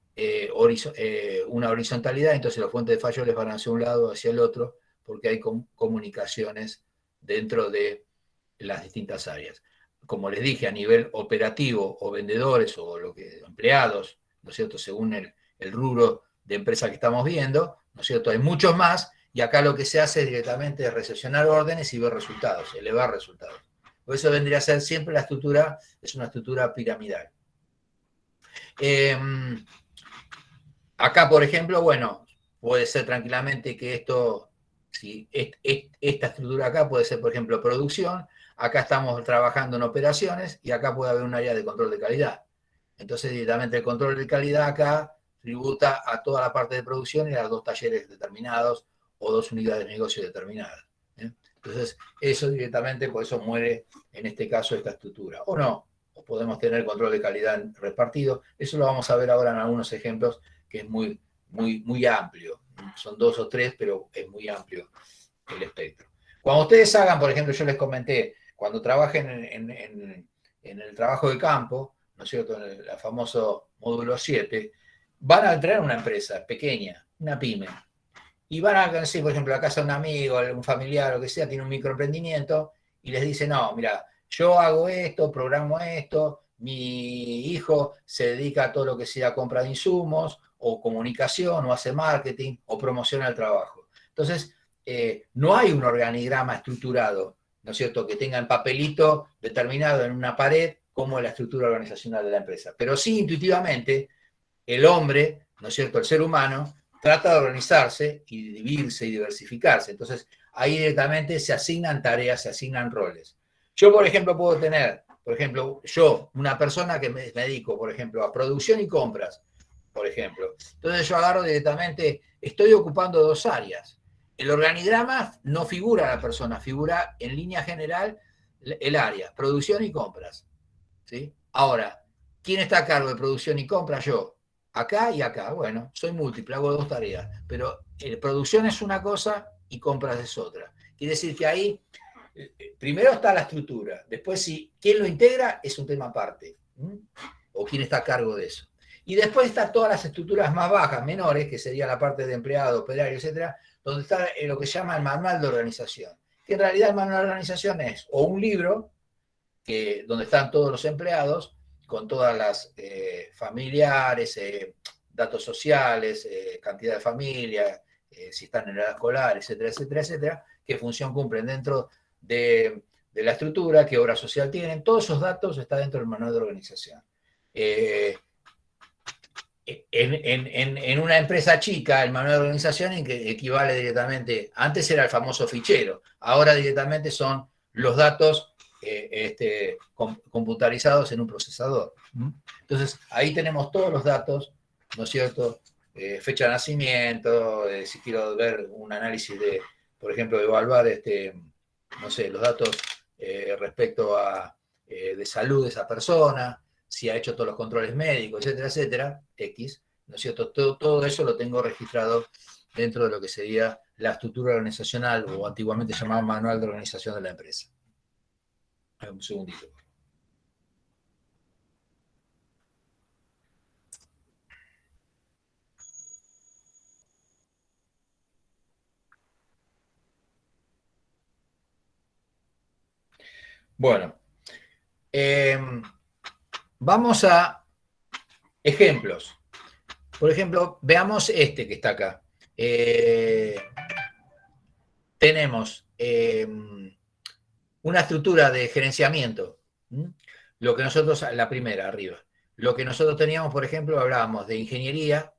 una horizontalidad, entonces los puentes de fallo les van hacia un lado o hacia el otro, porque hay comunicaciones dentro de las distintas áreas. Como les dije, a nivel operativo o vendedores o empleados, ¿no es cierto?, según el rubro de empresa que estamos viendo, ¿no es cierto?, hay muchos más, y acá lo que se hace es directamente recepcionar órdenes y ver resultados, elevar resultados. Por eso vendría a ser siempre la estructura, es una estructura piramidal. Acá, por ejemplo, bueno, puede ser tranquilamente que esta estructura acá puede ser, por ejemplo, producción. Acá estamos trabajando en operaciones y acá puede haber un área de control de calidad. Entonces, directamente el control de calidad acá tributa a toda la parte de producción y a los dos talleres determinados o dos unidades de negocio determinadas. Entonces, eso directamente, por eso muere en este caso esta estructura. O no, o podemos tener control de calidad repartido. Eso lo vamos a ver ahora en algunos ejemplos, que es muy, muy, muy amplio. Son dos o tres, pero es muy amplio el espectro. Cuando ustedes hagan, por ejemplo, yo les comenté, cuando trabajen en el trabajo de campo, ¿no es cierto?, en el famoso módulo 7, van a traer una empresa pequeña, una pyme, y van a decir, por ejemplo, a casa de un amigo, un familiar, lo que sea, tiene un microemprendimiento, y les dice, no, mira, yo hago esto, programo esto, mi hijo se dedica a todo lo que sea compra de insumos, o comunicación, o hace marketing, o promociona el trabajo. Entonces, no hay un organigrama estructurado, ¿no es cierto?, que tenga en papelito determinado en una pared cómo es la estructura organizacional de la empresa. Pero sí, intuitivamente, el hombre, ¿no es cierto?, el ser humano, trata de organizarse y dividirse y diversificarse. Entonces, ahí directamente se asignan tareas, se asignan roles. Yo, por ejemplo, puedo tener, yo, una persona que me dedico, por ejemplo, a producción y compras, por ejemplo. Entonces yo agarro directamente, estoy ocupando dos áreas. El organigrama no figura la persona, figura en línea general el área, producción y compras. ¿Sí? Ahora, ¿quién está a cargo de producción y compras? Yo. Acá y acá. Bueno, soy múltiple, hago dos tareas. Pero producción es una cosa y compras es otra. Quiere decir que ahí, primero está la estructura. Después, si quién lo integra, es un tema aparte. O quién está a cargo de eso. Y después están todas las estructuras más bajas, menores, que sería la parte de empleado, operario, etcétera, donde está lo que se llama el manual de organización. Que en realidad el manual de organización es o un libro donde están todos los empleados, con todas las familiares, datos sociales, cantidad de familia, si están en edad escolar, etcétera, etcétera, etcétera, qué función cumplen dentro de la estructura, qué obra social tienen, todos esos datos están dentro del manual de organización. En una empresa chica, el manual de organización equivale directamente, antes era el famoso fichero, ahora directamente son los datos computarizados en un procesador. Entonces, ahí tenemos todos los datos, ¿no es cierto? Fecha de nacimiento, si quiero ver un análisis de, por ejemplo, evaluar, no sé, los datos respecto a de salud de esa persona, si ha hecho todos los controles médicos, etcétera, etcétera, X, ¿no es cierto? Todo eso lo tengo registrado dentro de lo que sería la estructura organizacional, o antiguamente llamado manual de organización de la empresa. Un segundito. Bueno, vamos a ejemplos. Por ejemplo, veamos este que está acá. Tenemos una estructura de gerenciamiento. Lo que nosotros, la primera, arriba. Lo que nosotros teníamos, por ejemplo, hablábamos de ingeniería,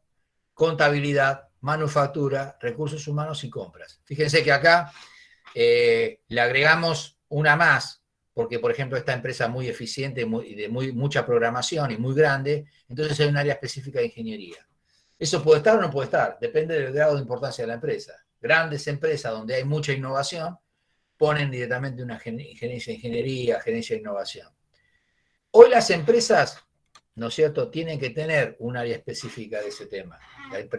contabilidad, manufactura, recursos humanos y compras. Fíjense que acá le agregamos una más, porque, por ejemplo, esta empresa es muy eficiente, de mucha programación y muy grande, entonces hay un área específica de ingeniería. ¿Eso puede estar o no puede estar? Depende del grado de importancia de la empresa. Grandes empresas donde hay mucha innovación ponen directamente una gerencia de ingeniería, gerencia de innovación. Hoy las empresas, ¿no es cierto?, tienen que tener un área específica de ese tema. Hay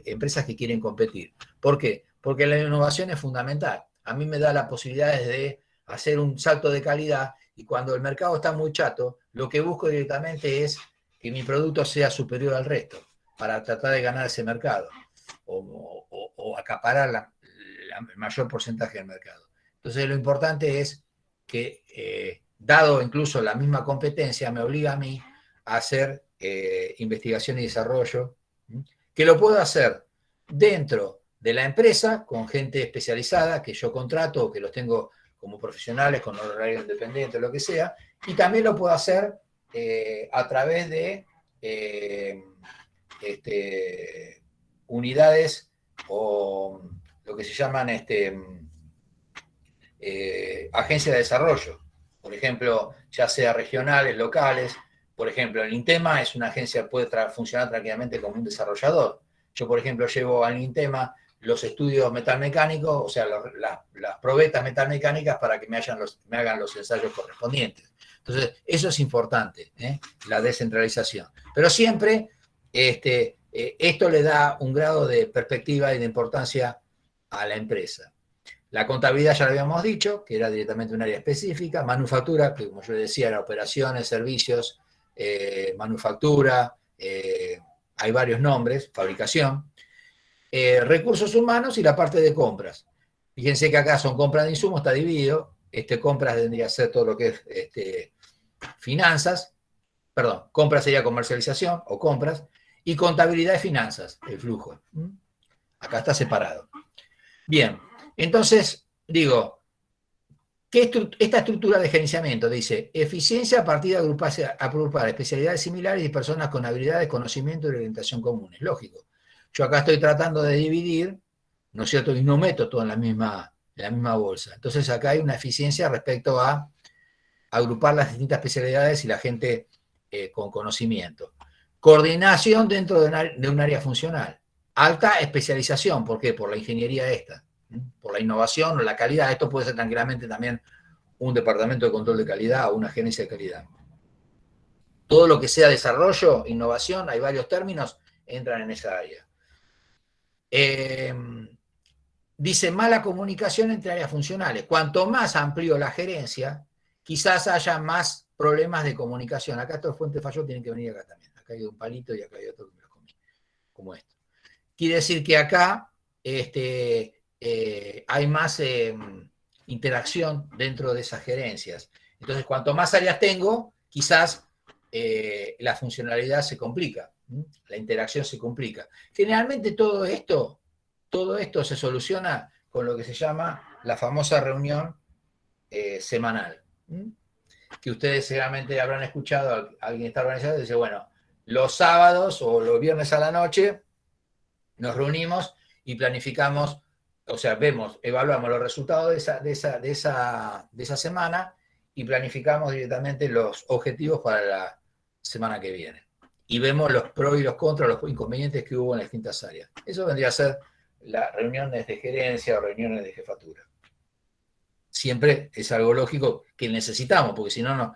empresas que quieren competir. ¿Por qué? Porque la innovación es fundamental. A mí me da la posibilidad de hacer un salto de calidad, y cuando el mercado está muy chato, lo que busco directamente es que mi producto sea superior al resto, para tratar de ganar ese mercado, o acaparar el mayor porcentaje del mercado. Entonces lo importante es que, dado incluso la misma competencia, me obliga a mí a hacer investigación y desarrollo, que lo puedo hacer dentro de la empresa, con gente especializada que yo contrato o que los tengo como profesionales, con horario independiente, lo que sea, y también lo puedo hacer a través de unidades o lo que se llaman agencias de desarrollo, por ejemplo, ya sea regionales, locales. Por ejemplo, el INTEMA es una agencia que puede funcionar tranquilamente como un desarrollador. Yo, por ejemplo, llevo al INTEMA los estudios metalmecánicos, o sea, las probetas metalmecánicas, para que me hagan los ensayos correspondientes. Entonces, eso es importante, la descentralización. Pero siempre esto le da un grado de perspectiva y de importancia a la empresa. La contabilidad ya lo habíamos dicho, que era directamente un área específica. Manufactura, que como yo decía, era operaciones, servicios, manufactura, hay varios nombres, fabricación. Recursos humanos y la parte de compras. Fíjense que acá son compras de insumos, está dividido. Compras tendría que ser todo lo que es finanzas, perdón, compras sería comercialización o compras, y contabilidad de finanzas, el flujo. Acá está separado. Bien, entonces, digo, esta estructura de gerenciamiento dice eficiencia a partir de agrupar especialidades similares y personas con habilidades, conocimiento y orientación comunes. Lógico. Yo acá estoy tratando de dividir, ¿no es cierto? Y no meto todo en la misma bolsa. Entonces acá hay una eficiencia respecto a agrupar las distintas especialidades y la gente con conocimiento. Coordinación dentro de un área funcional. Alta especialización, ¿por qué? Por la ingeniería esta, por la innovación o la calidad. Esto puede ser tranquilamente también un departamento de control de calidad o una gerencia de calidad. Todo lo que sea desarrollo, innovación, hay varios términos, entran en esa área. Dice mala comunicación entre áreas funcionales. Cuanto más amplio la gerencia, quizás haya más problemas de comunicación. Acá estos fuentes falló tienen que venir acá también. Acá hay un palito y acá hay otro que me lo comí, como esto. Quiere decir que acá hay más interacción dentro de esas gerencias. Entonces, cuanto más áreas tengo, quizás la funcionalidad se complica, la interacción se complica. Generalmente todo esto se soluciona con lo que se llama la famosa reunión semanal, que ustedes seguramente habrán escuchado, alguien está organizado y dice, bueno, los sábados o los viernes a la noche nos reunimos y planificamos, o sea, evaluamos los resultados de esa semana y planificamos directamente los objetivos para la semana que viene. Y vemos los pros y los contras, los inconvenientes que hubo en las distintas áreas. Eso vendría a ser las reuniones de gerencia o reuniones de jefatura. Siempre es algo lógico que necesitamos, porque si no,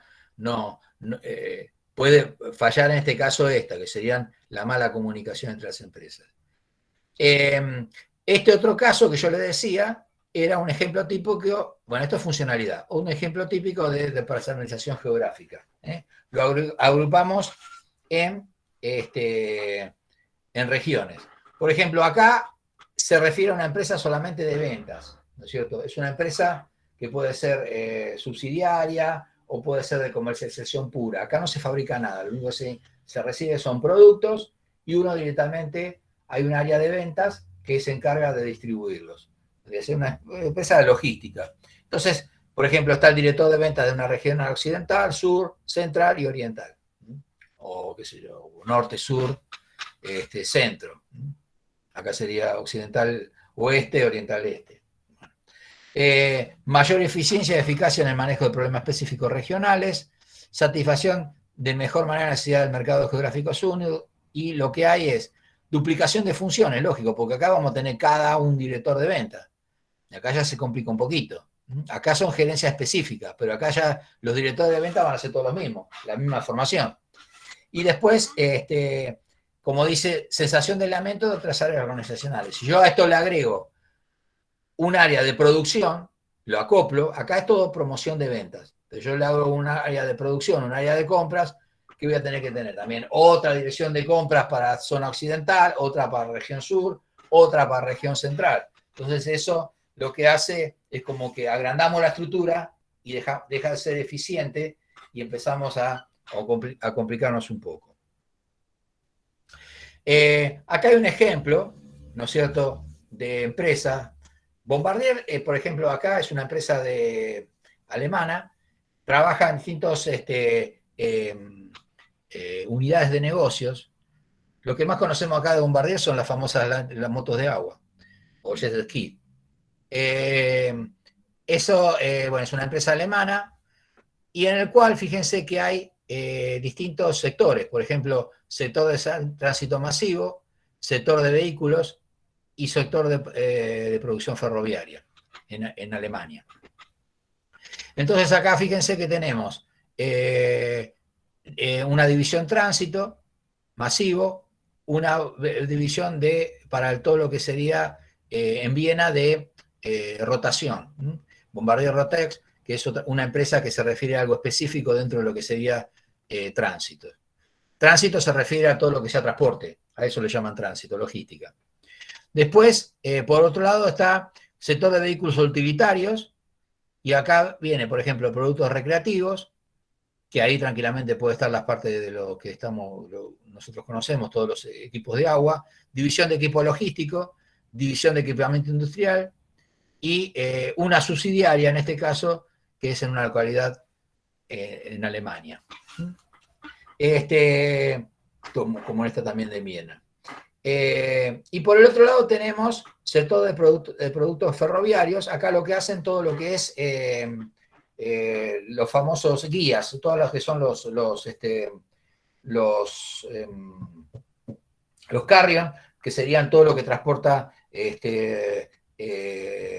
puede fallar en este caso que serían la mala comunicación entre las empresas. Este otro caso que yo le decía era un ejemplo típico, bueno, esto es funcionalidad, un ejemplo típico de personalización geográfica. Lo agrupamos en regiones. Por ejemplo, acá se refiere a una empresa solamente de ventas, ¿no es cierto? Es una empresa que puede ser subsidiaria o puede ser de comercialización pura. Acá no se fabrica nada, lo único que se recibe son productos y uno directamente, hay un área de ventas que se encarga de distribuirlos. Es una empresa de logística. Entonces, por ejemplo, está el director de ventas de una región occidental, sur, central y oriental. O qué sé yo, norte, sur, centro. Acá sería occidental, oeste, oriental, este. Mayor eficiencia y eficacia en el manejo de problemas específicos regionales, satisfacción de mejor manera la necesidad del mercado geográfico único, y lo que hay es duplicación de funciones, lógico, porque acá vamos a tener cada un director de ventas. Acá ya se complica un poquito. Acá son gerencias específicas, pero acá ya los directores de ventas van a ser todos los mismos, la misma formación. Y después, como dice, sensación de lamento de otras áreas organizacionales. Si yo a esto le agrego un área de producción, lo acoplo, acá es todo promoción de ventas. Entonces yo le hago un área de producción, un área de compras, que voy a tener que tener también otra dirección de compras para zona occidental, otra para región sur, otra para región central. Entonces eso lo que hace es como que agrandamos la estructura y deja de ser eficiente y empezamos a complicarnos un poco. Acá hay un ejemplo, ¿no es cierto?, de empresa. Bombardier, por ejemplo, acá es una empresa alemana, trabaja en distintos unidades de negocios. Lo que más conocemos acá de Bombardier son las famosas las motos de agua, o jet ski. Bueno, es una empresa alemana y en el cual, fíjense que hay distintos sectores, por ejemplo, sector de tránsito masivo, sector de vehículos y sector de producción ferroviaria en Alemania. Entonces acá fíjense que tenemos una división tránsito masivo, una división para todo lo que sería en Viena de rotación. Bombardier Rotex, que es una empresa que se refiere a algo específico dentro de lo que sería tránsito. Tránsito se refiere a todo lo que sea transporte, a eso le llaman tránsito, logística. Después, por otro lado, está sector de vehículos utilitarios, y acá viene, por ejemplo, recreativos, que ahí tranquilamente puede estar las partes de lo que nosotros conocemos, todos los equipos de agua, división de equipo logístico, división de equipamiento industrial y una subsidiaria, en este caso, que es en una localidad en Alemania. Como esta también de Viena. Y por el otro lado tenemos sector de productos ferroviarios. Acá lo que hacen todo lo que es los famosos guías, todas las que son los carrion, que serían todo lo que transporta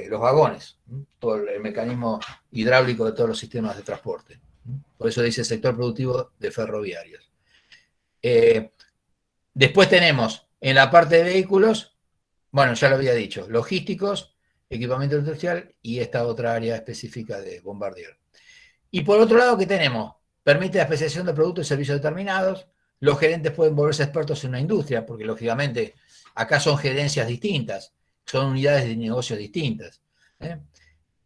los vagones, todo el mecanismo hidráulico de todos los sistemas de transporte. Por eso dice sector productivo de ferroviarios. Después tenemos en la parte de vehículos, bueno, ya lo había dicho, logísticos, equipamiento industrial y esta otra área específica de Bombardier. Y por otro lado, ¿qué tenemos? Permite la especialización de productos y servicios determinados. Los gerentes pueden volverse expertos en una industria, porque lógicamente acá son gerencias distintas, son unidades de negocios distintas.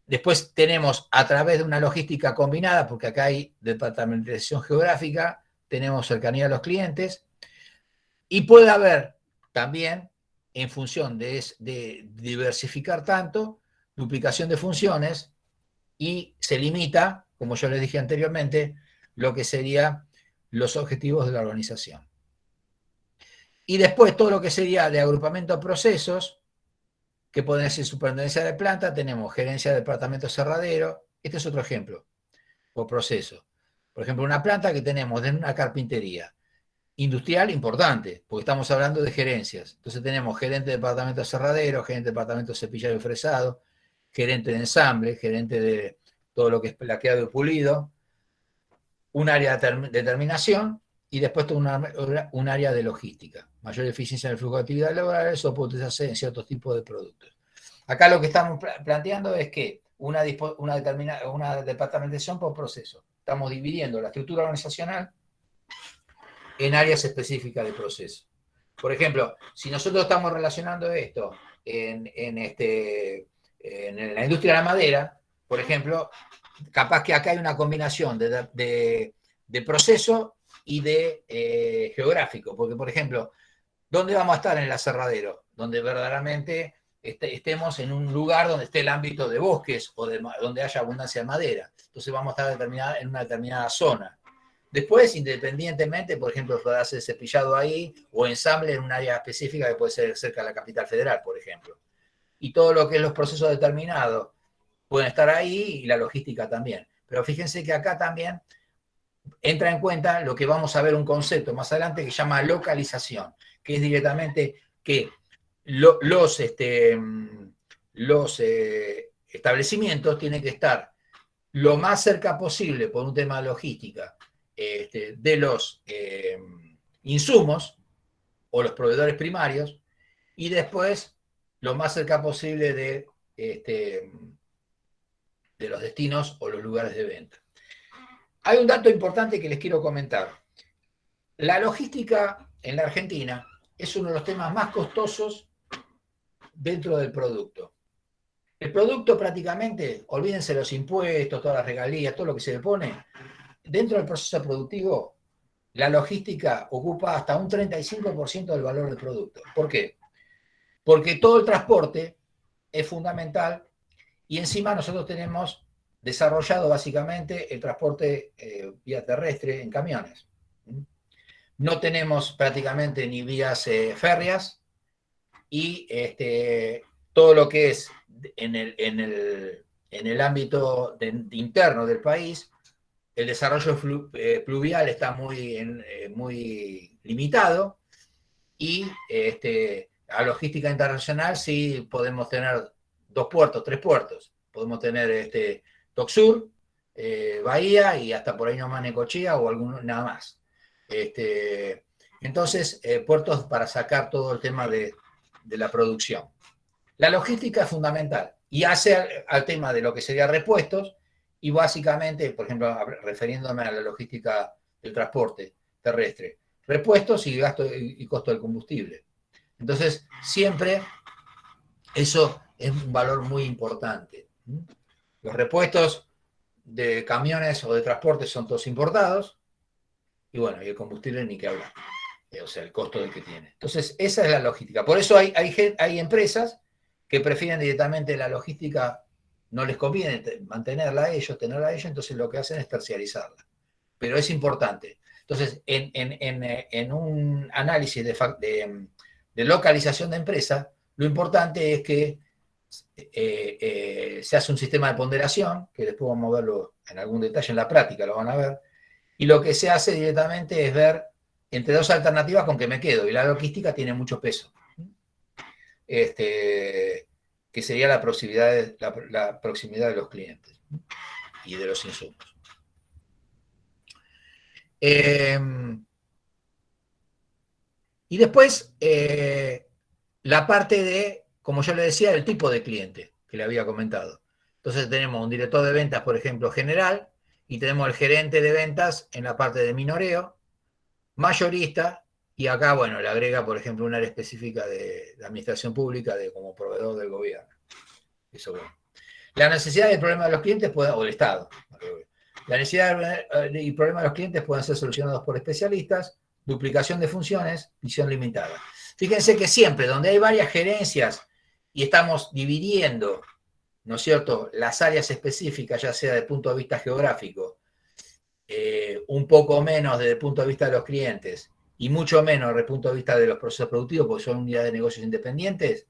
Después tenemos a través de una logística combinada, porque acá hay departamentalización geográfica, tenemos cercanía a los clientes, y puede haber también, en función de diversificar tanto, duplicación de funciones, y se limita, como yo les dije anteriormente, lo que serían los objetivos de la organización. Y después todo lo que sería de agrupamiento de procesos, que pueden ser superintendencia de planta, tenemos gerencia de departamento cerradero. Este es otro ejemplo, por proceso. Por ejemplo, una planta que tenemos de una carpintería industrial importante, porque estamos hablando de gerencias. Entonces tenemos gerente de departamento cerradero, gerente de departamento cepillado y fresado, gerente de ensamble, gerente de todo lo que es plaqueado y pulido, un área de terminación y después un área de logística. Mayor eficiencia en el flujo de actividades laborales o potenciarse en ciertos tipos de productos. Acá lo que estamos planteando es que una departamentización por proceso. Estamos dividiendo la estructura organizacional en áreas específicas de proceso. Por ejemplo, si nosotros estamos relacionando esto en la industria de la madera, por ejemplo, capaz que acá hay una combinación de proceso y de geográfico, porque, por ejemplo, ¿dónde vamos a estar en el aserradero? Donde verdaderamente estemos en un lugar donde esté el ámbito de bosques o donde haya abundancia de madera. Entonces vamos a estar en una determinada zona. Después, independientemente, por ejemplo, puede hacer cepillado ahí o ensamble en un área específica que puede ser cerca de la capital federal, por ejemplo. Y todo lo que es los procesos determinados pueden estar ahí y la logística también. Pero fíjense que acá también entra en cuenta lo que vamos a ver un concepto más adelante que se llama localización, que es directamente que los establecimientos tienen que estar lo más cerca posible por un tema de logística de los insumos o los proveedores primarios y después lo más cerca posible de los destinos o los lugares de venta. Hay un dato importante que les quiero comentar. La logística en la Argentina es uno de los temas más costosos dentro del producto. El producto prácticamente, olvídense los impuestos, todas las regalías, todo lo que se le pone, dentro del proceso productivo, la logística ocupa hasta un 35% del valor del producto. ¿Por qué? Porque todo el transporte es fundamental y encima nosotros tenemos desarrollado básicamente el transporte vía terrestre en camiones. No tenemos prácticamente ni vías férreas y todo lo que es en el ámbito interno del país, el desarrollo pluvial está muy limitado y a logística internacional sí podemos tener 2 puertos, 3 puertos. Podemos tener Tocsur, Bahía y hasta por ahí nomás Necochea o nada más. Entonces, puertos para sacar todo el tema de la producción. La logística es fundamental y hace al tema de lo que sería repuestos y básicamente, por ejemplo, refiriéndome a la logística del transporte terrestre, repuestos y gasto y costo del combustible. Entonces, siempre eso es un valor muy importante. Los repuestos de camiones o de transporte son todos importados y bueno, y el combustible ni que hablar. o sea, el costo del que tiene. Entonces, esa es la logística. Por eso hay empresas que prefieren directamente la logística, no les conviene mantenerla a ellos, tenerla a ellos, entonces lo que hacen es terciarizarla. Pero es importante. Entonces, en un análisis de localización de empresa, lo importante es que se hace un sistema de ponderación, que después vamos a verlo en algún detalle en la práctica, lo van a ver, y lo que se hace directamente es ver entre dos alternativas con que me quedo, y la logística tiene mucho peso, que sería la proximidad de los clientes y de los insumos. Y después, la parte de, como yo le decía, el tipo de cliente que le había comentado. Entonces tenemos un director de ventas, por ejemplo, general, y tenemos el gerente de ventas en la parte de minoreo, mayorista, y acá, bueno, le agrega, por ejemplo, un área específica de la administración pública como proveedor del gobierno. Eso, bueno. La necesidad y el problema de los clientes, o el Estado. La necesidad y el problema de los clientes pueden ser solucionados por especialistas, duplicación de funciones, visión limitada. Fíjense que siempre donde hay varias gerencias y estamos dividiendo, ¿no es cierto?, las áreas específicas, ya sea desde el punto de vista geográfico, un poco menos desde el punto de vista de los clientes y mucho menos desde el punto de vista de los procesos productivos, porque son unidades de negocios independientes,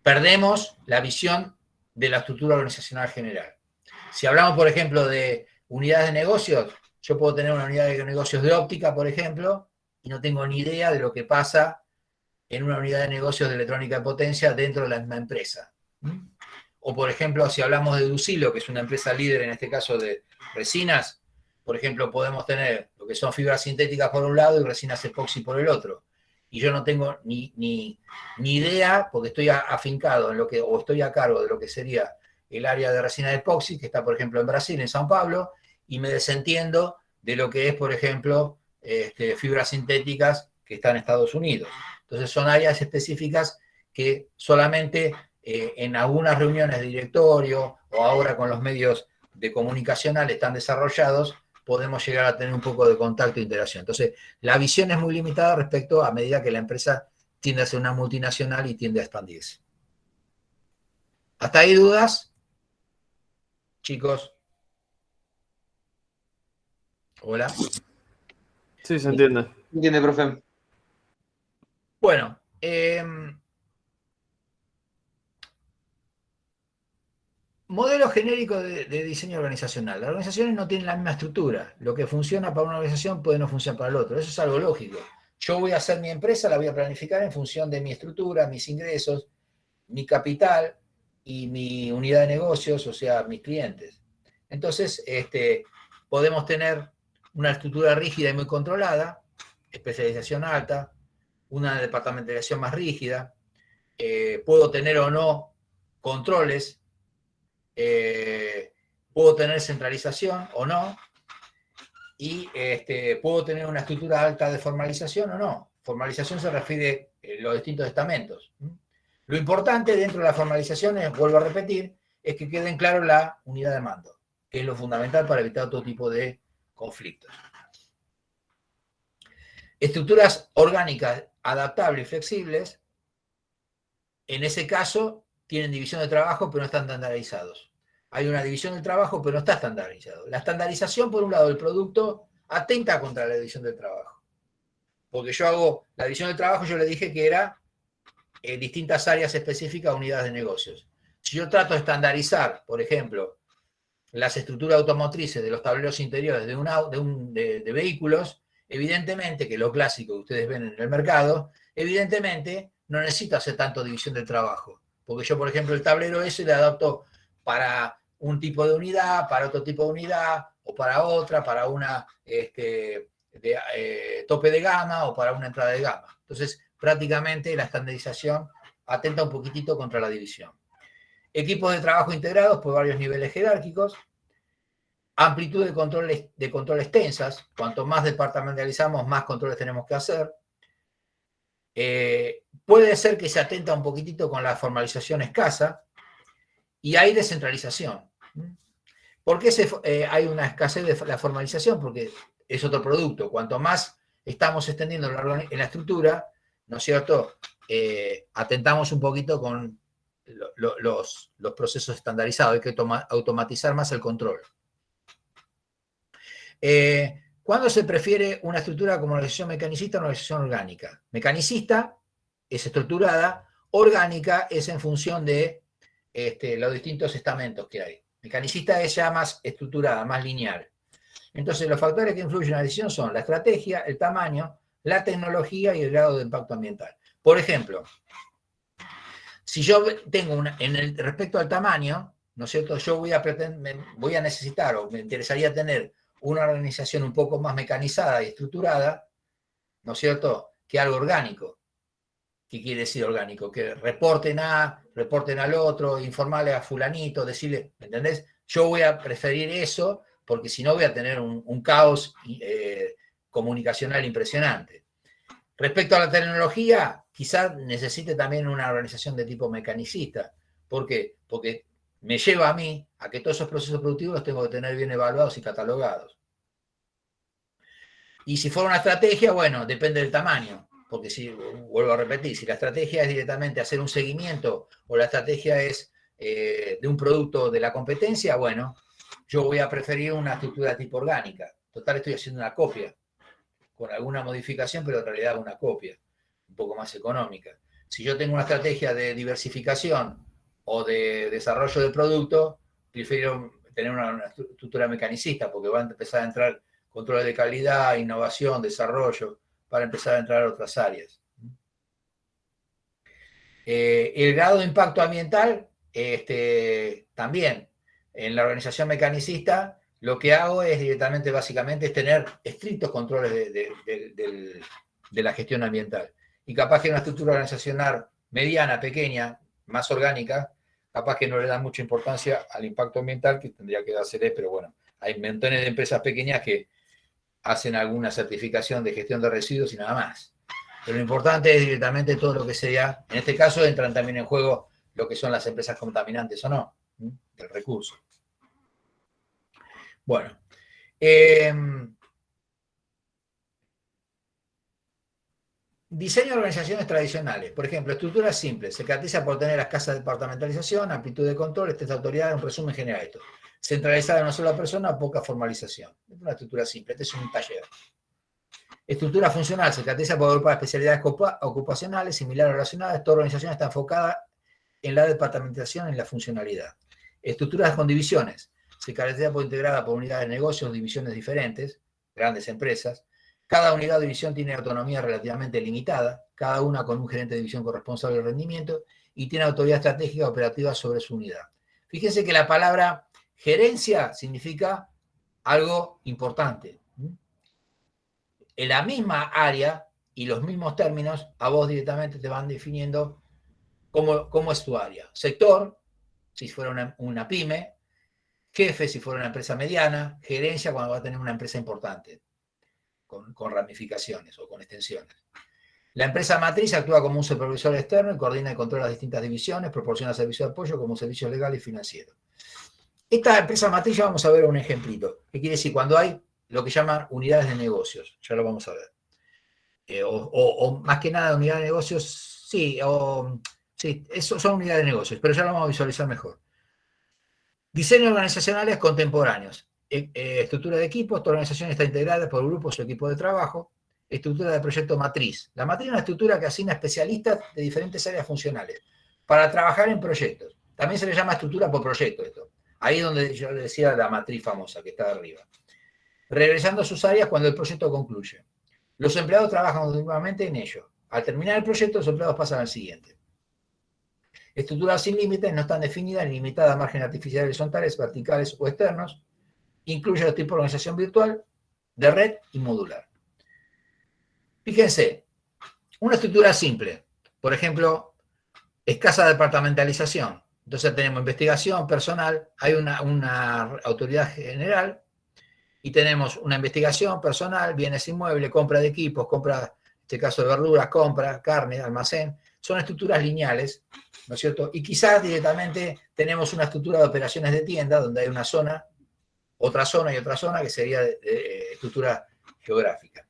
perdemos la visión de la estructura organizacional general. Si hablamos, por ejemplo, de unidades de negocios, yo puedo tener una unidad de negocios de óptica, por ejemplo, y no tengo ni idea de lo que pasa en una unidad de negocios de electrónica de potencia dentro de la misma empresa. O, por ejemplo, si hablamos de Ducilo, que es una empresa líder en este caso de resinas, por ejemplo, podemos tener lo que son fibras sintéticas por un lado y resinas epoxi por el otro. Y yo no tengo ni idea, porque estoy afincado en o estoy a cargo de lo que sería el área de resina de epoxi, que está, por ejemplo, en Brasil, en São Paulo, y me desentiendo de lo que es, por ejemplo, fibras sintéticas que están en Estados Unidos. Entonces, son áreas específicas que solamente en algunas reuniones de directorio o ahora con los medios de comunicación están desarrollados, podemos llegar a tener un poco de contacto e interacción. Entonces, la visión es muy limitada respecto a medida que la empresa tiende a ser una multinacional y tiende a expandirse. ¿Hasta ahí dudas? Chicos. Hola. Sí, se entiende. Entiende, profe. Bueno, modelo genérico de diseño organizacional. Las organizaciones no tienen la misma estructura. Lo que funciona para una organización puede no funcionar para el otro. Eso es algo lógico. Yo voy a hacer mi empresa, la voy a planificar en función de mi estructura, mis ingresos, mi capital y mi unidad de negocios, o sea, mis clientes. Entonces, podemos tener una estructura rígida y muy controlada, especialización alta, una departamentalización más rígida, puedo tener o no controles, puedo tener centralización o no, y puedo tener una estructura alta de formalización o no. Formalización se refiere a los distintos estamentos. Lo importante dentro de la formalización, vuelvo a repetir, es que quede en claro la unidad de mando, que es lo fundamental para evitar todo tipo de conflictos. Estructuras orgánicas adaptables y flexibles, en ese caso, tienen división de trabajo, pero no están estandarizados. Hay una división del trabajo, pero no está estandarizado. La estandarización, por un lado, del producto atenta contra la división del trabajo. Porque yo hago la división del trabajo, yo le dije que era distintas áreas específicas, unidades de negocios. Si yo trato de estandarizar, por ejemplo, las estructuras automotrices de los tableros interiores de vehículos, evidentemente, que lo clásico que ustedes ven en el mercado, evidentemente no necesito hacer tanto división del trabajo. Porque yo, por ejemplo, el tablero ese le adapto para un tipo de unidad, para otro tipo de unidad, o para otra, para una tope de gama o para una entrada de gama. Entonces, prácticamente la estandarización atenta un poquitito contra la división. Equipos de trabajo integrados por varios niveles jerárquicos, amplitud de controles tensas, cuanto más departamentalizamos, más controles tenemos que hacer. Puede ser que se atenta un poquitito con la formalización escasa y hay descentralización. ¿Por qué hay una escasez de la formalización? Porque es otro producto. Cuanto más estamos extendiendo en la estructura, ¿no es cierto? Atentamos un poquito con los procesos estandarizados, hay que automatizar más el control. ¿Cuándo se prefiere una estructura como organización mecanicista o una organización orgánica? Mecanicista es estructurada, orgánica es en función de los distintos estamentos que hay. Mecanicista es ya más estructurada, más lineal. Entonces, los factores que influyen en la decisión son la estrategia, el tamaño, la tecnología y el grado de impacto ambiental. Por ejemplo, si yo tengo respecto al tamaño, ¿no es cierto? Yo voy a necesitar o me interesaría tener una organización un poco más mecanizada y estructurada, ¿no es cierto?, que algo orgánico. ¿Qué quiere decir orgánico? Que reporten al otro, informarle a fulanito, decirle, ¿me entendés? Yo voy a preferir eso porque si no voy a tener un caos comunicacional impresionante. Respecto a la tecnología, quizás necesite también una organización de tipo mecanicista. ¿Por qué? Porque me lleva a mí a que todos esos procesos productivos los tengo que tener bien evaluados y catalogados. Y si fuera una estrategia, bueno, depende del tamaño. Porque si, vuelvo a repetir, si la estrategia es directamente hacer un seguimiento o la estrategia es de un producto de la competencia, bueno, yo voy a preferir una estructura de tipo orgánica. Total, estoy haciendo una copia, con alguna modificación, pero en realidad una copia, un poco más económica. Si yo tengo una estrategia de diversificación o de desarrollo de producto, prefiero tener una estructura mecanicista, porque va a empezar a entrar control de calidad, innovación, desarrollo, para empezar a entrar a otras áreas. El grado de impacto ambiental, también, en la organización mecanicista, lo que hago es directamente, básicamente, es tener estrictos controles de la gestión ambiental. Y capaz que una estructura organizacional mediana, pequeña, más orgánica, capaz que no le da mucha importancia al impacto ambiental, que tendría que dársele, pero bueno, hay montones de empresas pequeñas que hacen alguna certificación de gestión de residuos y nada más. Pero lo importante es directamente todo lo que sea. En este caso entran también en juego lo que son las empresas contaminantes o no, del recurso. Bueno. Diseño de organizaciones tradicionales. Por ejemplo, estructuras simples. Se caracteriza por tener escasa departamentalización, amplitud de control, extensa autoridad, un resumen general de esto. Centralizada en una sola persona, poca formalización. Es una estructura simple. Este es un taller. Estructura funcional. Se caracteriza por agrupar especialidades ocupacionales, similares o relacionadas. Toda organización está enfocada en la departamentalización y en la funcionalidad. Estructuras con divisiones. Se caracteriza por integrada por unidades de negocios, divisiones diferentes, grandes empresas. Cada unidad o división tiene autonomía relativamente limitada, cada una con un gerente de división corresponsable del rendimiento y tiene autoridad estratégica operativa sobre su unidad. Fíjense que la palabra gerencia significa algo importante. En la misma área y los mismos términos, a vos directamente te van definiendo cómo es tu área. Sector, si fuera una pyme, jefe, si fuera una empresa mediana, gerencia cuando va a tener una empresa importante. Con ramificaciones o con extensiones. La empresa matriz actúa como un supervisor externo y coordina y controla las distintas divisiones, proporciona servicios de apoyo como servicios legales y financieros. Esta empresa matriz ya vamos a ver un ejemplito. ¿Qué quiere decir? Cuando hay lo que llaman unidades de negocios, ya lo vamos a ver. O más que nada unidades de negocios, sí, eso son unidades de negocios, pero ya lo vamos a visualizar mejor. Diseños organizacionales contemporáneos. Estructura de equipos, toda organización está integrada por grupos o equipos de trabajo. Estructura de proyecto matriz. La matriz es una estructura que asigna especialistas de diferentes áreas funcionales para trabajar en proyectos. También se le llama estructura por proyecto esto. Ahí es donde yo le decía la matriz famosa que está arriba. Regresando a sus áreas cuando el proyecto concluye. Los empleados trabajan continuamente en ello. Al terminar el proyecto, los empleados pasan al siguiente. Estructuras sin límites no están definidas ni limitadas a márgenes artificiales horizontales, verticales o externos. Incluye los tipos de organización virtual, de red y modular. Fíjense, una estructura simple, por ejemplo, escasa departamentalización. Entonces tenemos investigación, personal, hay una autoridad general y tenemos una investigación, personal, bienes inmuebles, compra de equipos, compra, en este caso de verduras, compra, carne, almacén. Son estructuras lineales, ¿no es cierto? Y quizás directamente tenemos una estructura de operaciones de tienda donde hay una zona, otra zona y otra zona que sería de estructura geográfica.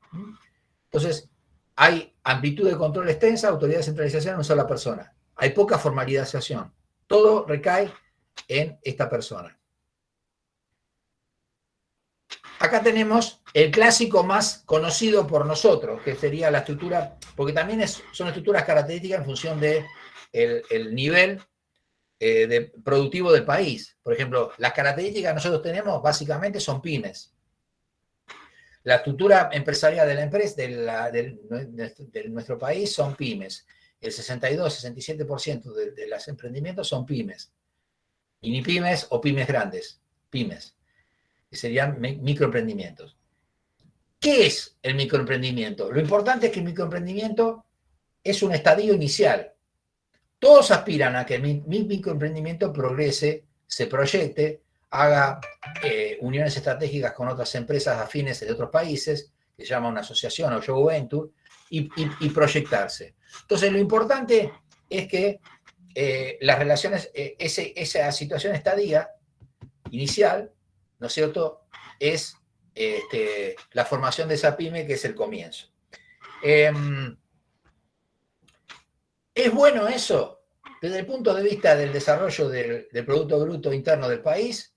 Entonces, hay amplitud de control extensa, autoridad de centralización en una sola persona. Hay poca formalización. Todo recae en esta persona. Acá tenemos el clásico más conocido por nosotros, que sería la estructura, porque también son estructuras características en función del nivel productivo del país. Por ejemplo, las características que nosotros tenemos básicamente son pymes. La estructura empresarial de la empresa de nuestro país son pymes. El 62-67% de los emprendimientos son pymes. Mini pymes o pymes grandes. Pymes. Que serían microemprendimientos. ¿Qué es el microemprendimiento? Lo importante es que el microemprendimiento es un estadio inicial. Todos aspiran a que mi microemprendimiento progrese, se proyecte, haga uniones estratégicas con otras empresas afines de otros países, que se llama una asociación o joint venture, y proyectarse. Entonces, lo importante es que las relaciones, esa situación estadia inicial, ¿no es cierto?, es la formación de esa pyme, que es el comienzo. ¿Es bueno eso? Desde el punto de vista del desarrollo del Producto Bruto Interno del país,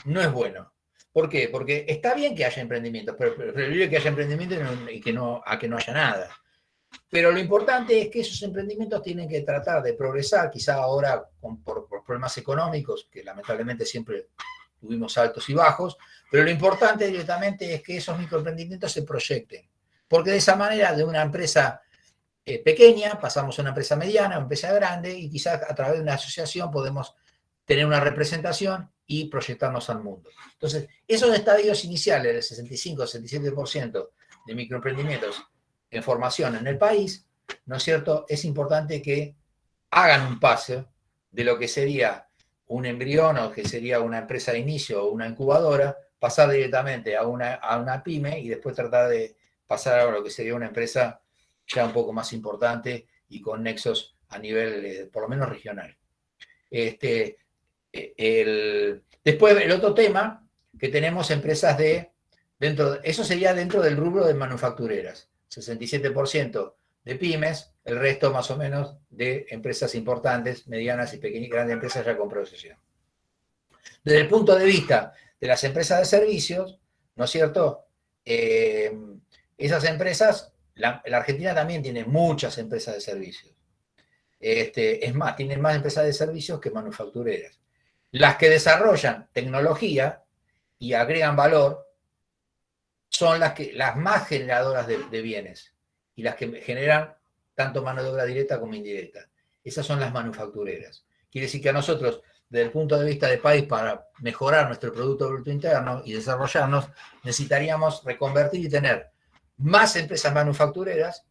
no es bueno. ¿Por qué? Porque está bien que haya emprendimientos, pero preferible que haya emprendimientos y que no haya nada. Pero lo importante es que esos emprendimientos tienen que tratar de progresar, quizá ahora por problemas económicos, que lamentablemente siempre tuvimos altos y bajos, pero lo importante directamente es que esos microemprendimientos se proyecten. Porque de esa manera, de una empresa pequeña, pasamos a una empresa mediana, una empresa grande, y quizás a través de una asociación podemos tener una representación y proyectarnos al mundo. Entonces, esos estadios iniciales, el 65-67% de microemprendimientos en formación en el país, ¿no es cierto?, es importante que hagan un paso de lo que sería un embrión o que sería una empresa de inicio o una incubadora, pasar directamente a una pyme y después tratar de pasar a lo que sería una empresa ya un poco más importante y con nexos a nivel, por lo menos, regional. Después, el otro tema, que tenemos empresas eso sería dentro del rubro de manufactureras, 67% de pymes, el resto más o menos de empresas importantes, medianas y pequeñas, grandes empresas ya con procesión. Desde el punto de vista de las empresas de servicios, ¿no es cierto?, esas empresas, la Argentina también tiene muchas empresas de servicios. Es más, tienen más empresas de servicios que manufactureras. Las que desarrollan tecnología y agregan valor son las más generadoras de bienes y las que generan tanto mano de obra directa como indirecta. Esas son las manufactureras. Quiere decir que a nosotros, desde el punto de vista del país, para mejorar nuestro Producto Bruto Interno y desarrollarnos, necesitaríamos reconvertir y tener más empresas manufactureras,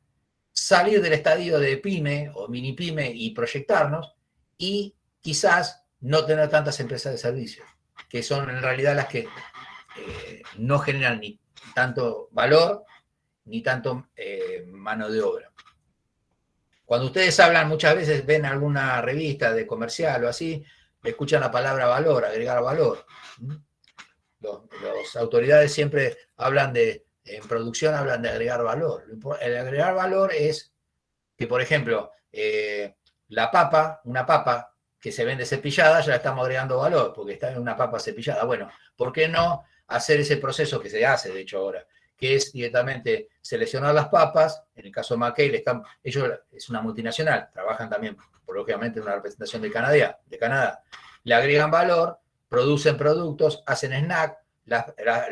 salir del estadio de pyme o mini pyme y proyectarnos, y quizás no tener tantas empresas de servicios, que son en realidad las que no generan ni tanto valor ni tanto mano de obra. Cuando ustedes hablan, muchas veces ven alguna revista de comercial o así, escuchan la palabra valor, agregar valor. Las autoridades siempre hablan en producción hablan de agregar valor. El agregar valor es que, por ejemplo, una papa que se vende cepillada, ya la estamos agregando valor, porque está en una papa cepillada. Bueno, ¿por qué no hacer ese proceso que se hace, de hecho, ahora? Que es directamente seleccionar las papas. En el caso de McKay, ellos es una multinacional, trabajan también, lógicamente, en una representación de Canadá. Le agregan valor, producen productos, hacen snack, las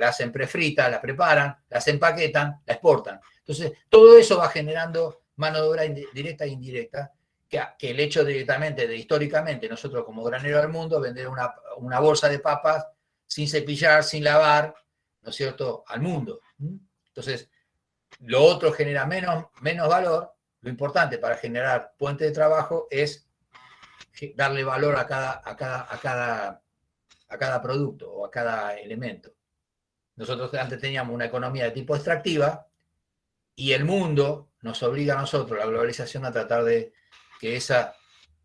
hacen prefritas, las preparan, las empaquetan, las exportan. Entonces, todo eso va generando mano de obra directa e indirecta, que el hecho directamente históricamente, nosotros como granero del mundo, vender una bolsa de papas sin cepillar, sin lavar, ¿no es cierto?, al mundo. Entonces, lo otro genera menos valor. Lo importante para generar puente de trabajo es darle valor a cada producto o a cada elemento. Nosotros antes teníamos una economía de tipo extractiva y el mundo nos obliga a nosotros, la globalización, a tratar de que esa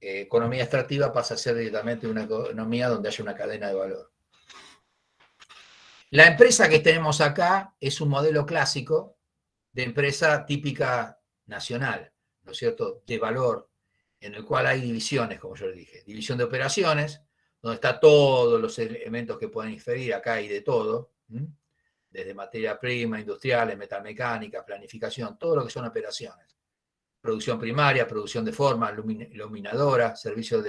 economía extractiva pase a ser directamente una economía donde haya una cadena de valor. La empresa que tenemos acá es un modelo clásico de empresa típica nacional, ¿no es cierto?, de valor, en el cual hay divisiones, como yo les dije. División de operaciones, donde está todos los elementos que pueden inferir, acá hay de todo, desde materia prima, industriales, metalmecánica, planificación, todo lo que son operaciones. Producción primaria, producción de forma, laminadora, servicios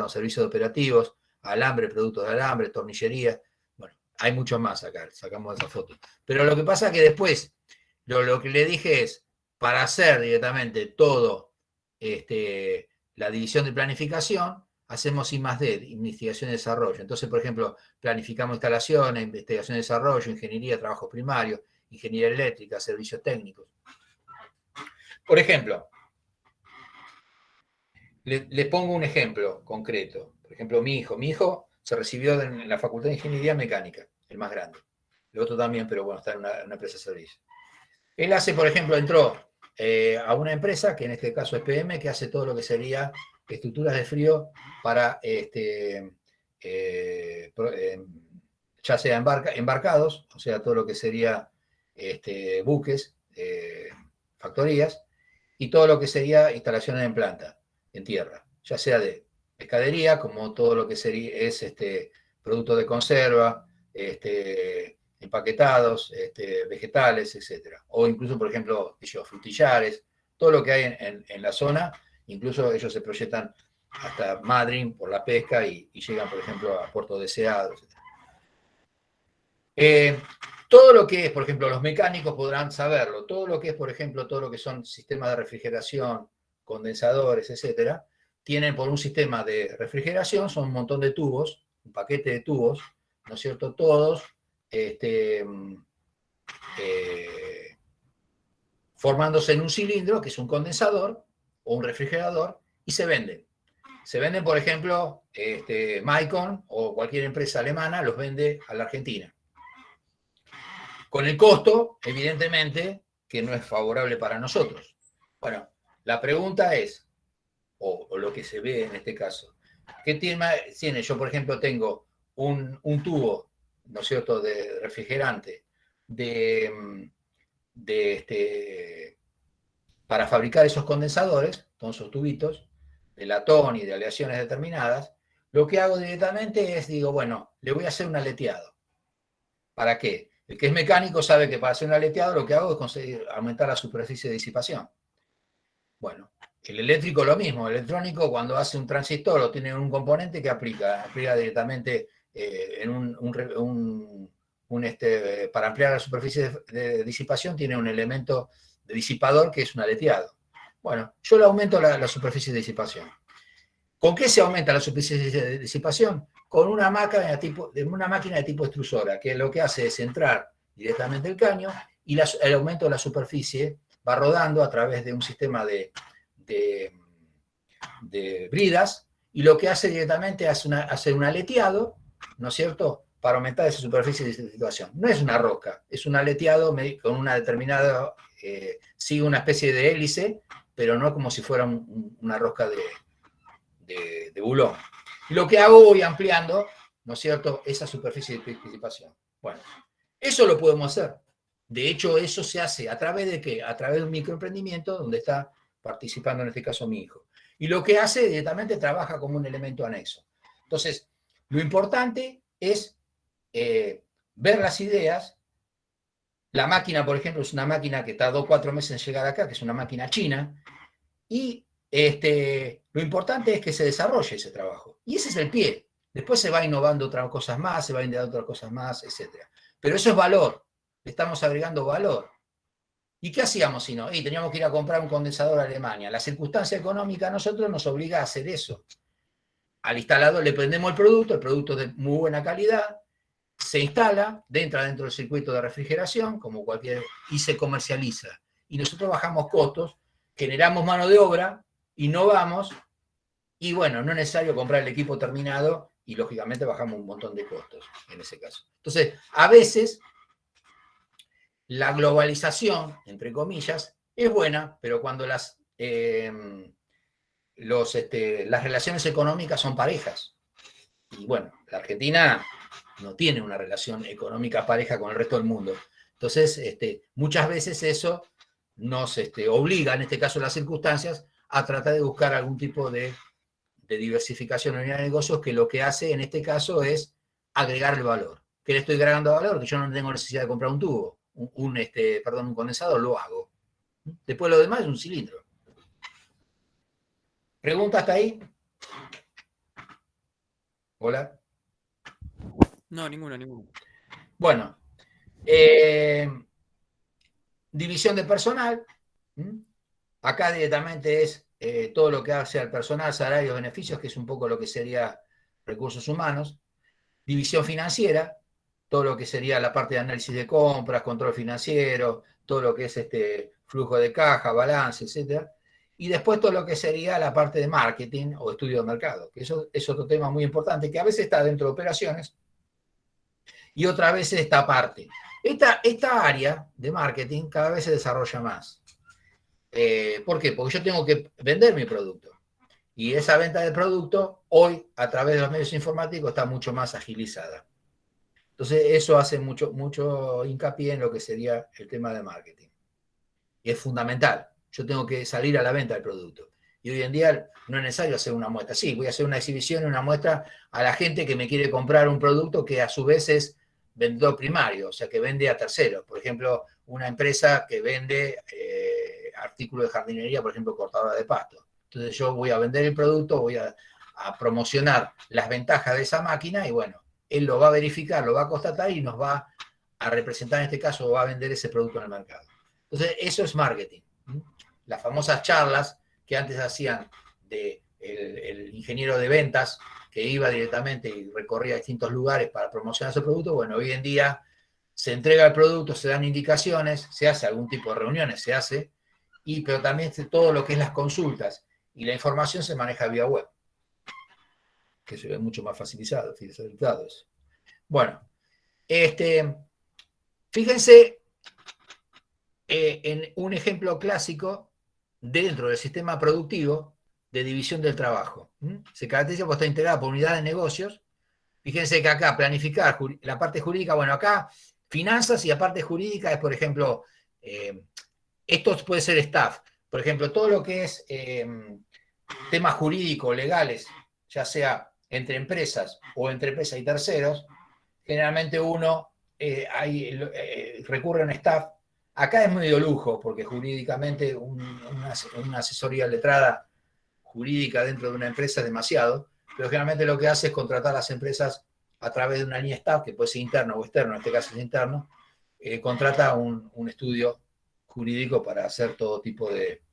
servicios operativos, alambre, productos de alambre, tornillería. Bueno, hay mucho más acá, sacamos esa foto. Pero lo que pasa es que después, lo que le dije es, para hacer directamente todo la división de planificación, hacemos I+D, investigación y desarrollo. Entonces, por ejemplo, planificamos instalaciones, investigación y desarrollo, ingeniería, trabajo primario, ingeniería eléctrica, servicios técnicos. Por ejemplo, les pongo un ejemplo concreto. Por ejemplo, mi hijo se recibió en la Facultad de Ingeniería Mecánica, el más grande. El otro también, pero bueno, está en una empresa de servicio. Él hace, por ejemplo, entró a una empresa, que en este caso es PM, que hace todo lo que sería estructuras de frío para, ya sea embarcados, o sea, todo lo que sería buques, factorías, y todo lo que sería instalaciones en planta, en tierra, ya sea de pescadería, como todo lo que es productos de conserva, empaquetados, vegetales, etc. O incluso, por ejemplo, frutillares, todo lo que hay en la zona, incluso ellos se proyectan hasta Madryn por la pesca y llegan, por ejemplo, a Puerto Deseado, etc. Todo lo que es, por ejemplo, los mecánicos podrán saberlo, todo lo que es, por ejemplo, todo lo que son sistemas de refrigeración, condensadores, etcétera, tienen por un sistema de refrigeración, son un montón de tubos, un paquete de tubos, ¿no es cierto? Todos formándose en un cilindro, que es un condensador o un refrigerador, y se venden. Se venden, por ejemplo, Maicon o cualquier empresa alemana los vende a la Argentina. Con el costo, evidentemente, que no es favorable para nosotros. Bueno, la pregunta es, o lo que se ve en este caso, ¿qué tiene? Yo, por ejemplo, tengo un tubo, ¿no es cierto?, de refrigerante para fabricar esos condensadores, con esos tubitos de latón y de aleaciones determinadas. Lo que hago directamente es, digo, bueno, le voy a hacer un aleteado. ¿Para qué? El que es mecánico sabe que para hacer un aleteado lo que hago es conseguir aumentar la superficie de disipación. Bueno, el eléctrico lo mismo. El electrónico, cuando hace un transistor o tiene un componente que aplica directamente para ampliar la superficie de disipación, tiene un elemento de disipador que es un aleteado. Bueno, yo le aumento la superficie de disipación. ¿Con qué se aumenta la superficie de disipación? Con una máquina de tipo extrusora, que lo que hace es entrar directamente el caño y el aumento de la superficie va rodando a través de un sistema de bridas, y lo que hace directamente es hacer un aleteado, ¿no es cierto?, para aumentar esa superficie de disipación. No es una rosca, es un aleteado con una determinada, sigue una especie de hélice, pero no como si fuera una rosca de bulón. Y lo que hago, voy ampliando, ¿no es cierto?, esa superficie de disipación. Bueno, eso lo podemos hacer. De hecho, eso se hace a través de ¿qué? A través de un microemprendimiento donde está participando en este caso mi hijo. Y lo que hace directamente trabaja como un elemento anexo. Entonces, lo importante es ver las ideas. La máquina, por ejemplo, es una máquina que tardó 4 meses en llegar acá, que es una máquina china, y lo importante es que se desarrolle ese trabajo. Y ese es el pie. Después se va innovando otras cosas más, se va innovando otras cosas más, etc. Pero eso es valor. Le estamos agregando valor. ¿Y qué hacíamos si no? Teníamos que ir a comprar un condensador a Alemania. La circunstancia económica a nosotros nos obliga a hacer eso. Al instalador le prendemos el producto es de muy buena calidad, se instala, entra dentro del circuito de refrigeración, como y se comercializa. Y nosotros bajamos costos, generamos mano de obra, innovamos, y bueno, no es necesario comprar el equipo terminado, y lógicamente bajamos un montón de costos en ese caso. Entonces, a veces la globalización, entre comillas, es buena, pero cuando las relaciones económicas son parejas. Y bueno, la Argentina no tiene una relación económica pareja con el resto del mundo. Entonces, muchas veces eso nos obliga, en este caso las circunstancias, a tratar de buscar algún tipo de diversificación en unidad de negocios que lo que hace en este caso es agregar el valor. ¿Qué le estoy agregando valor? Que yo no tengo necesidad de comprar un tubo, un condensador, lo hago. Después lo demás es un cilindro. ¿Pregunta hasta ahí? Hola. No, ninguna. Bueno, división de personal. Acá directamente es todo lo que hace al personal, salarios, beneficios, que es un poco lo que sería recursos humanos. División financiera, todo lo que sería la parte de análisis de compras, control financiero, todo lo que es flujo de caja, balance, etc. Y después todo lo que sería la parte de marketing o estudio de mercado, que eso es otro tema muy importante, que a veces está dentro de operaciones y otras veces está aparte. Esta área de marketing cada vez se desarrolla más. ¿Por qué? Porque yo tengo que vender mi producto. Y esa venta de producto, hoy, a través de los medios informáticos, está mucho más agilizada. Entonces, eso hace mucho hincapié en lo que sería el tema de marketing. Y es fundamental. Yo tengo que salir a la venta del producto. Y hoy en día no es necesario hacer una muestra. Sí, voy a hacer una exhibición y una muestra a la gente que me quiere comprar un producto que a su vez es vendedor primario, o sea, que vende a terceros. Por ejemplo, una empresa que vende artículos de jardinería, por ejemplo, cortadora de pasto. Entonces yo voy a vender el producto, voy a promocionar las ventajas de esa máquina y bueno, él lo va a verificar, lo va a constatar y nos va a representar, en este caso, va a vender ese producto en el mercado. Entonces, eso es marketing. Las famosas charlas que antes hacían el ingeniero de ventas que iba directamente y recorría distintos lugares para promocionar ese producto, bueno, hoy en día se entrega el producto, se dan indicaciones, se hace algún tipo de reuniones, pero también todo lo que es las consultas y la información se maneja vía web, que se ve mucho más facilitado. Bueno, fíjense en un ejemplo clásico dentro del sistema productivo de división del trabajo. Se caracteriza por estar integrada por unidades de negocios. Fíjense que acá planificar la parte jurídica, bueno, acá finanzas y la parte jurídica es, por ejemplo, esto puede ser staff. Por ejemplo, todo lo que es temas jurídicos, legales, ya sea entre empresas o entre empresas y terceros, generalmente uno recurre a un staff. Acá es medio lujo, porque jurídicamente una asesoría letrada jurídica dentro de una empresa es demasiado, pero generalmente lo que hace es contratar a las empresas a través de una línea staff, que puede ser interno o externo, en este caso es interno, contrata un estudio jurídico para hacer todo tipo de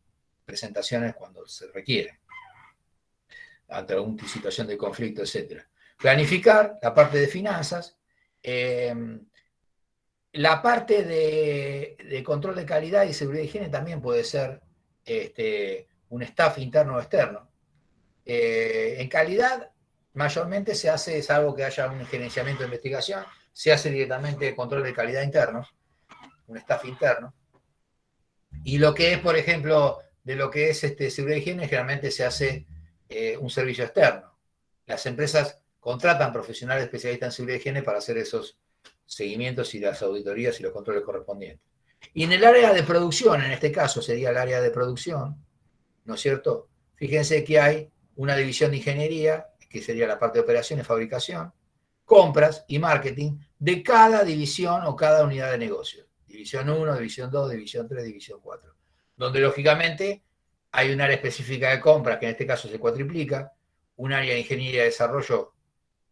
presentaciones cuando se requiere, ante alguna situación de conflicto, etc. Planificar la parte de finanzas, la parte de control de calidad y seguridad de higiene también puede ser un staff interno o externo. En calidad, mayormente se hace, salvo que haya un gerenciamiento de investigación, se hace directamente control de calidad interno, un staff interno. Y lo que es, por ejemplo, de lo que es seguridad de higiene, generalmente se hace un servicio externo. Las empresas contratan profesionales especialistas en seguridad de higiene para hacer esos seguimientos y las auditorías y los controles correspondientes. Y en el área de producción, en este caso sería el área de producción, ¿no es cierto? Fíjense que hay una división de ingeniería, que sería la parte de operaciones, fabricación, compras y marketing de cada división o cada unidad de negocio. División 1, división 2, división 3, división 4. Donde lógicamente hay un área específica de compras, que en este caso se cuatriplica, un área de ingeniería y desarrollo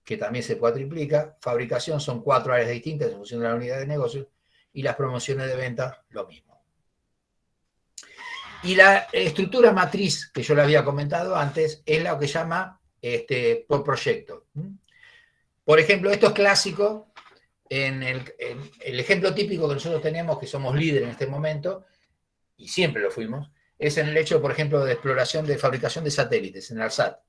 que también se cuatriplica, fabricación son 4 áreas distintas en función de la unidad de negocio, y las promociones de venta, lo mismo. Y la estructura matriz, que yo le había comentado antes, es lo que llama por proyecto. Por ejemplo, esto es clásico, en el ejemplo típico que nosotros tenemos, que somos líderes en este momento, y siempre lo fuimos, es en el hecho, por ejemplo, de exploración de fabricación de satélites, en el ARSAT.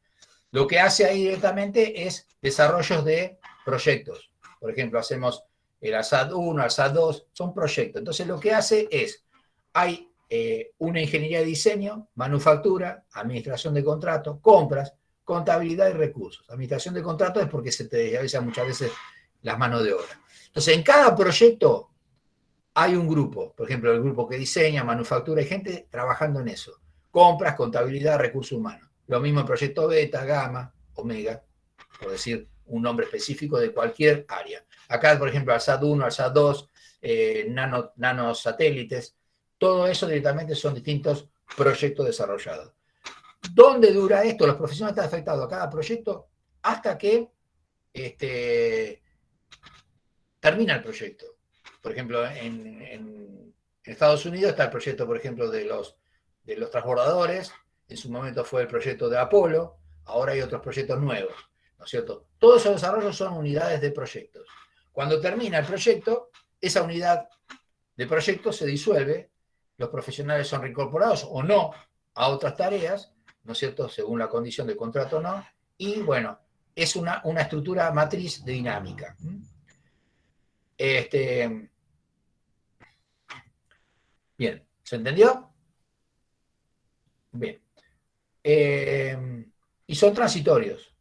Lo que hace ahí directamente es desarrollos de proyectos. Por ejemplo, hacemos el ARSAT 1, ARSAT 2, son proyectos. Entonces, lo que hace es, hay una ingeniería de diseño, manufactura, administración de contratos, compras, contabilidad y recursos. Administración de contratos es porque se te desvisan muchas veces las manos de obra. Entonces, en cada proyecto hay un grupo, por ejemplo, el grupo que diseña, manufactura, hay gente trabajando en eso. Compras, contabilidad, recursos humanos. Lo mismo en proyecto beta, gamma, omega, por decir un nombre específico de cualquier área. Acá, por ejemplo, ALSAT 1, ALSAT 2, nanosatélites, todo eso directamente son distintos proyectos desarrollados. ¿Dónde dura esto? Los profesionales están afectados a cada proyecto hasta que termina el proyecto. Por ejemplo, en Estados Unidos está el proyecto, por ejemplo, de los transbordadores. En su momento fue el proyecto de Apolo. Ahora hay otros proyectos nuevos, ¿no es cierto? Todos esos desarrollos son unidades de proyectos. Cuando termina el proyecto, esa unidad de proyecto se disuelve, los profesionales son reincorporados o no a otras tareas, ¿no es cierto?, según la condición del contrato o no, y bueno, es una estructura matriz de dinámica. Bien, ¿se entendió? Bien. Y son transitorios.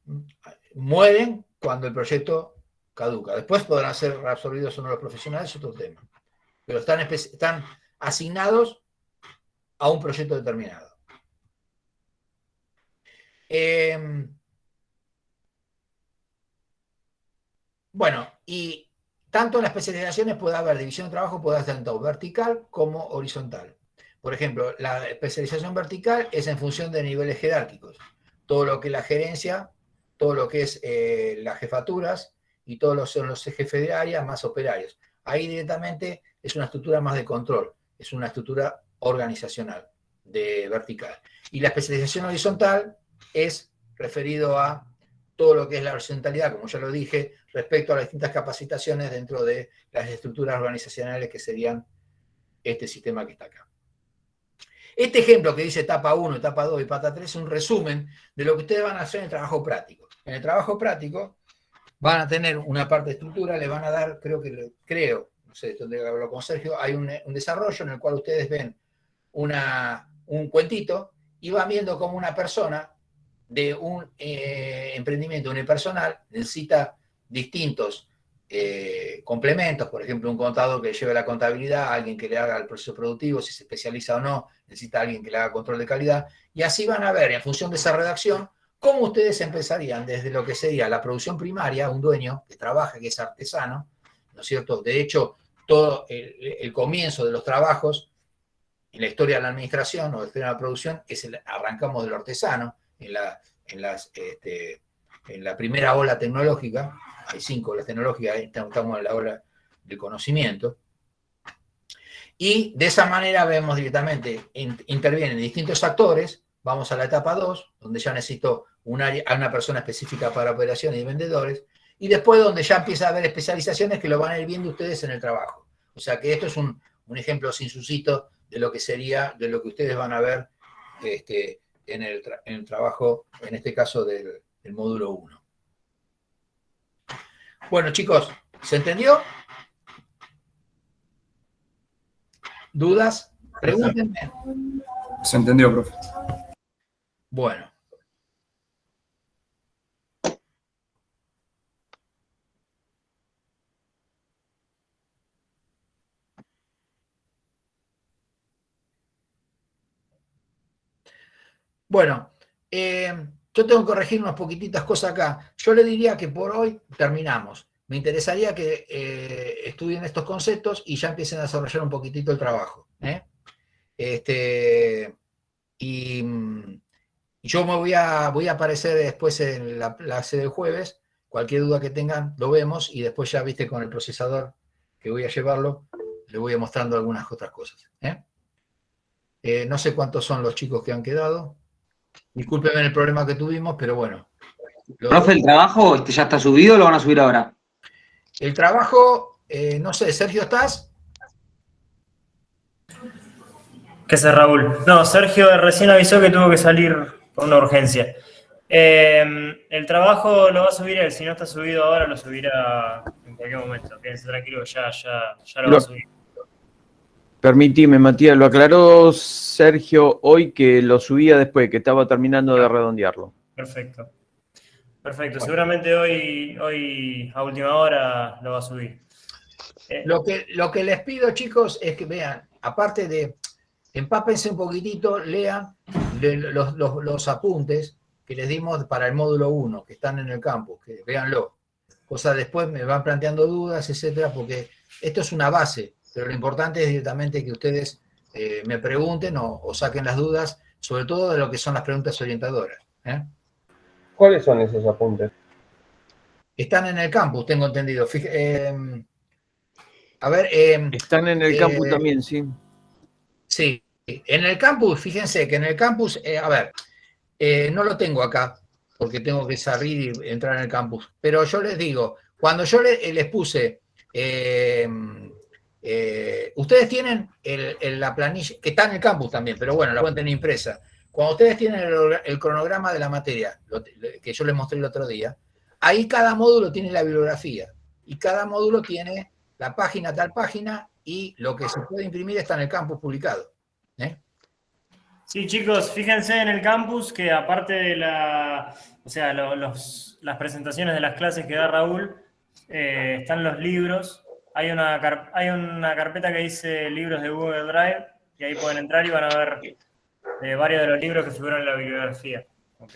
Mueren cuando el proyecto caduca. Después podrán ser reabsorbidos o no los profesionales, es otro tema. Pero están asignados a un proyecto determinado. Bueno, y tanto en las especializaciones puede haber división de trabajo, puede ser tanto vertical como horizontal. Por ejemplo, la especialización vertical es en función de niveles jerárquicos. Todo lo que es la gerencia, todo lo que es las jefaturas y todos los jefes de área más operarios. Ahí directamente es una estructura más de control, es una estructura organizacional de vertical. Y la especialización horizontal es referido a todo lo que es la horizontalidad, como ya lo dije, respecto a las distintas capacitaciones dentro de las estructuras organizacionales que serían este sistema que está acá. Este ejemplo que dice etapa 1, etapa 2 y etapa 3 es un resumen de lo que ustedes van a hacer en el trabajo práctico. En el trabajo práctico van a tener una parte de estructura, le van a dar, no sé, dónde hablo con Sergio, hay un desarrollo en el cual ustedes ven un cuentito y van viendo cómo una persona de un emprendimiento unipersonal necesita distintos complementos, por ejemplo, un contador que lleve la contabilidad, alguien que le haga el proceso productivo, si se especializa o no, necesita alguien que le haga control de calidad, y así van a ver, en función de esa redacción, cómo ustedes empezarían desde lo que sería la producción primaria, un dueño que trabaja, que es artesano, ¿no es cierto? De hecho, todo el comienzo de los trabajos en la historia de la administración o de la historia de la producción arrancamos del artesano, en la primera ola tecnológica, hay 5 olas tecnológicas, estamos en la ola del conocimiento, y de esa manera vemos directamente, intervienen distintos actores, vamos a la etapa 2, donde ya necesito una persona específica para operaciones y vendedores, y después donde ya empieza a haber especializaciones que lo van a ir viendo ustedes en el trabajo. O sea que esto es un ejemplo sinsucito de lo que sería, de lo que ustedes van a ver en el trabajo, en este caso del módulo 1. Bueno, chicos, ¿se entendió? ¿Dudas? Pregúntenme. Se entendió, profe. Bueno. Bueno, yo tengo que corregir unas poquititas cosas acá. Yo le diría que por hoy terminamos. Me interesaría que estudien estos conceptos y ya empiecen a desarrollar un poquitito el trabajo. Y yo voy a aparecer después en la clase del jueves. Cualquier duda que tengan, lo vemos y después ya, viste, con el procesador que voy a llevarlo, le voy a mostrando algunas otras cosas. No sé cuántos son los chicos que han quedado. Discúlpenme el problema que tuvimos, pero bueno. Profe, ¿el trabajo ya está subido o lo van a subir ahora? El trabajo, no sé, Sergio, ¿estás? ¿Qué es Raúl? No, Sergio recién avisó que tuvo que salir por una urgencia. El trabajo lo va a subir él, si no está subido ahora lo subirá en cualquier momento. Quédense tranquilo, ya lo va a subir. Permitime, Matías, lo aclaró Sergio hoy que lo subía después, que estaba terminando de redondearlo. Perfecto. Seguramente hoy a última hora lo va a subir. Lo que les pido, chicos, es que vean, aparte de, empápense un poquitito, lean los apuntes que les dimos para el módulo 1, que están en el campus, que véanlo. Cosas después me van planteando dudas, etcétera, porque esto es una base, pero lo importante es directamente que ustedes me pregunten o saquen las dudas, sobre todo de lo que son las preguntas orientadoras. ¿Cuáles son esos apuntes? Están en el campus, tengo entendido. A ver. Están en el campus también, sí. Sí, en el campus, fíjense que en el campus, a ver, no lo tengo acá, porque tengo que salir y entrar en el campus, pero yo les digo, cuando yo les puse, ustedes tienen la planilla, que está en el campus también, pero bueno, la pueden tener impresa. Cuando ustedes tienen el cronograma de la materia, que yo les mostré el otro día, ahí cada módulo tiene la bibliografía, y cada módulo tiene la página, tal página, y lo que se puede imprimir está en el campus publicado. Sí, chicos, fíjense en el campus que aparte de las presentaciones de las clases que da Raúl, están los libros. Hay una carpeta que dice libros de Google Drive, y ahí pueden entrar y van a ver varios de los libros que figuran en la bibliografía. ¿Ok?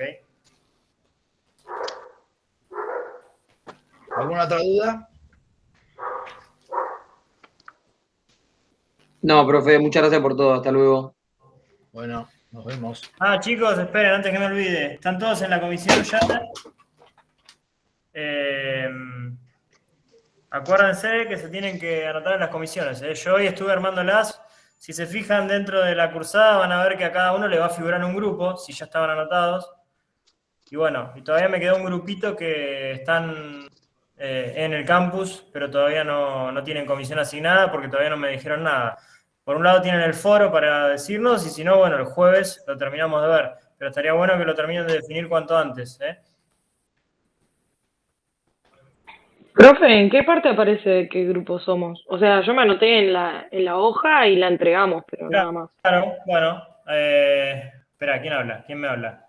¿Alguna otra duda? No, profe, muchas gracias por todo. Hasta luego. Bueno, nos vemos. Chicos, esperen, antes que me olvide. Están todos en la comisión ya. Acuérdense que se tienen que anotar en las comisiones. Yo hoy estuve armándolas. Si se fijan dentro de la cursada van a ver que a cada uno le va a figurar un grupo, si ya estaban anotados. Y bueno, y todavía me quedó un grupito que están en el campus, pero todavía no tienen comisión asignada porque todavía no me dijeron nada. Por un lado tienen el foro para decirnos, y si no, bueno, el jueves lo terminamos de ver. Pero estaría bueno que lo terminen de definir cuanto antes, Profe, ¿en qué parte aparece de qué grupo somos? O sea, yo me anoté en la hoja y la entregamos, pero nada más. Claro, bueno. Espera, ¿quién habla? ¿Quién me habla?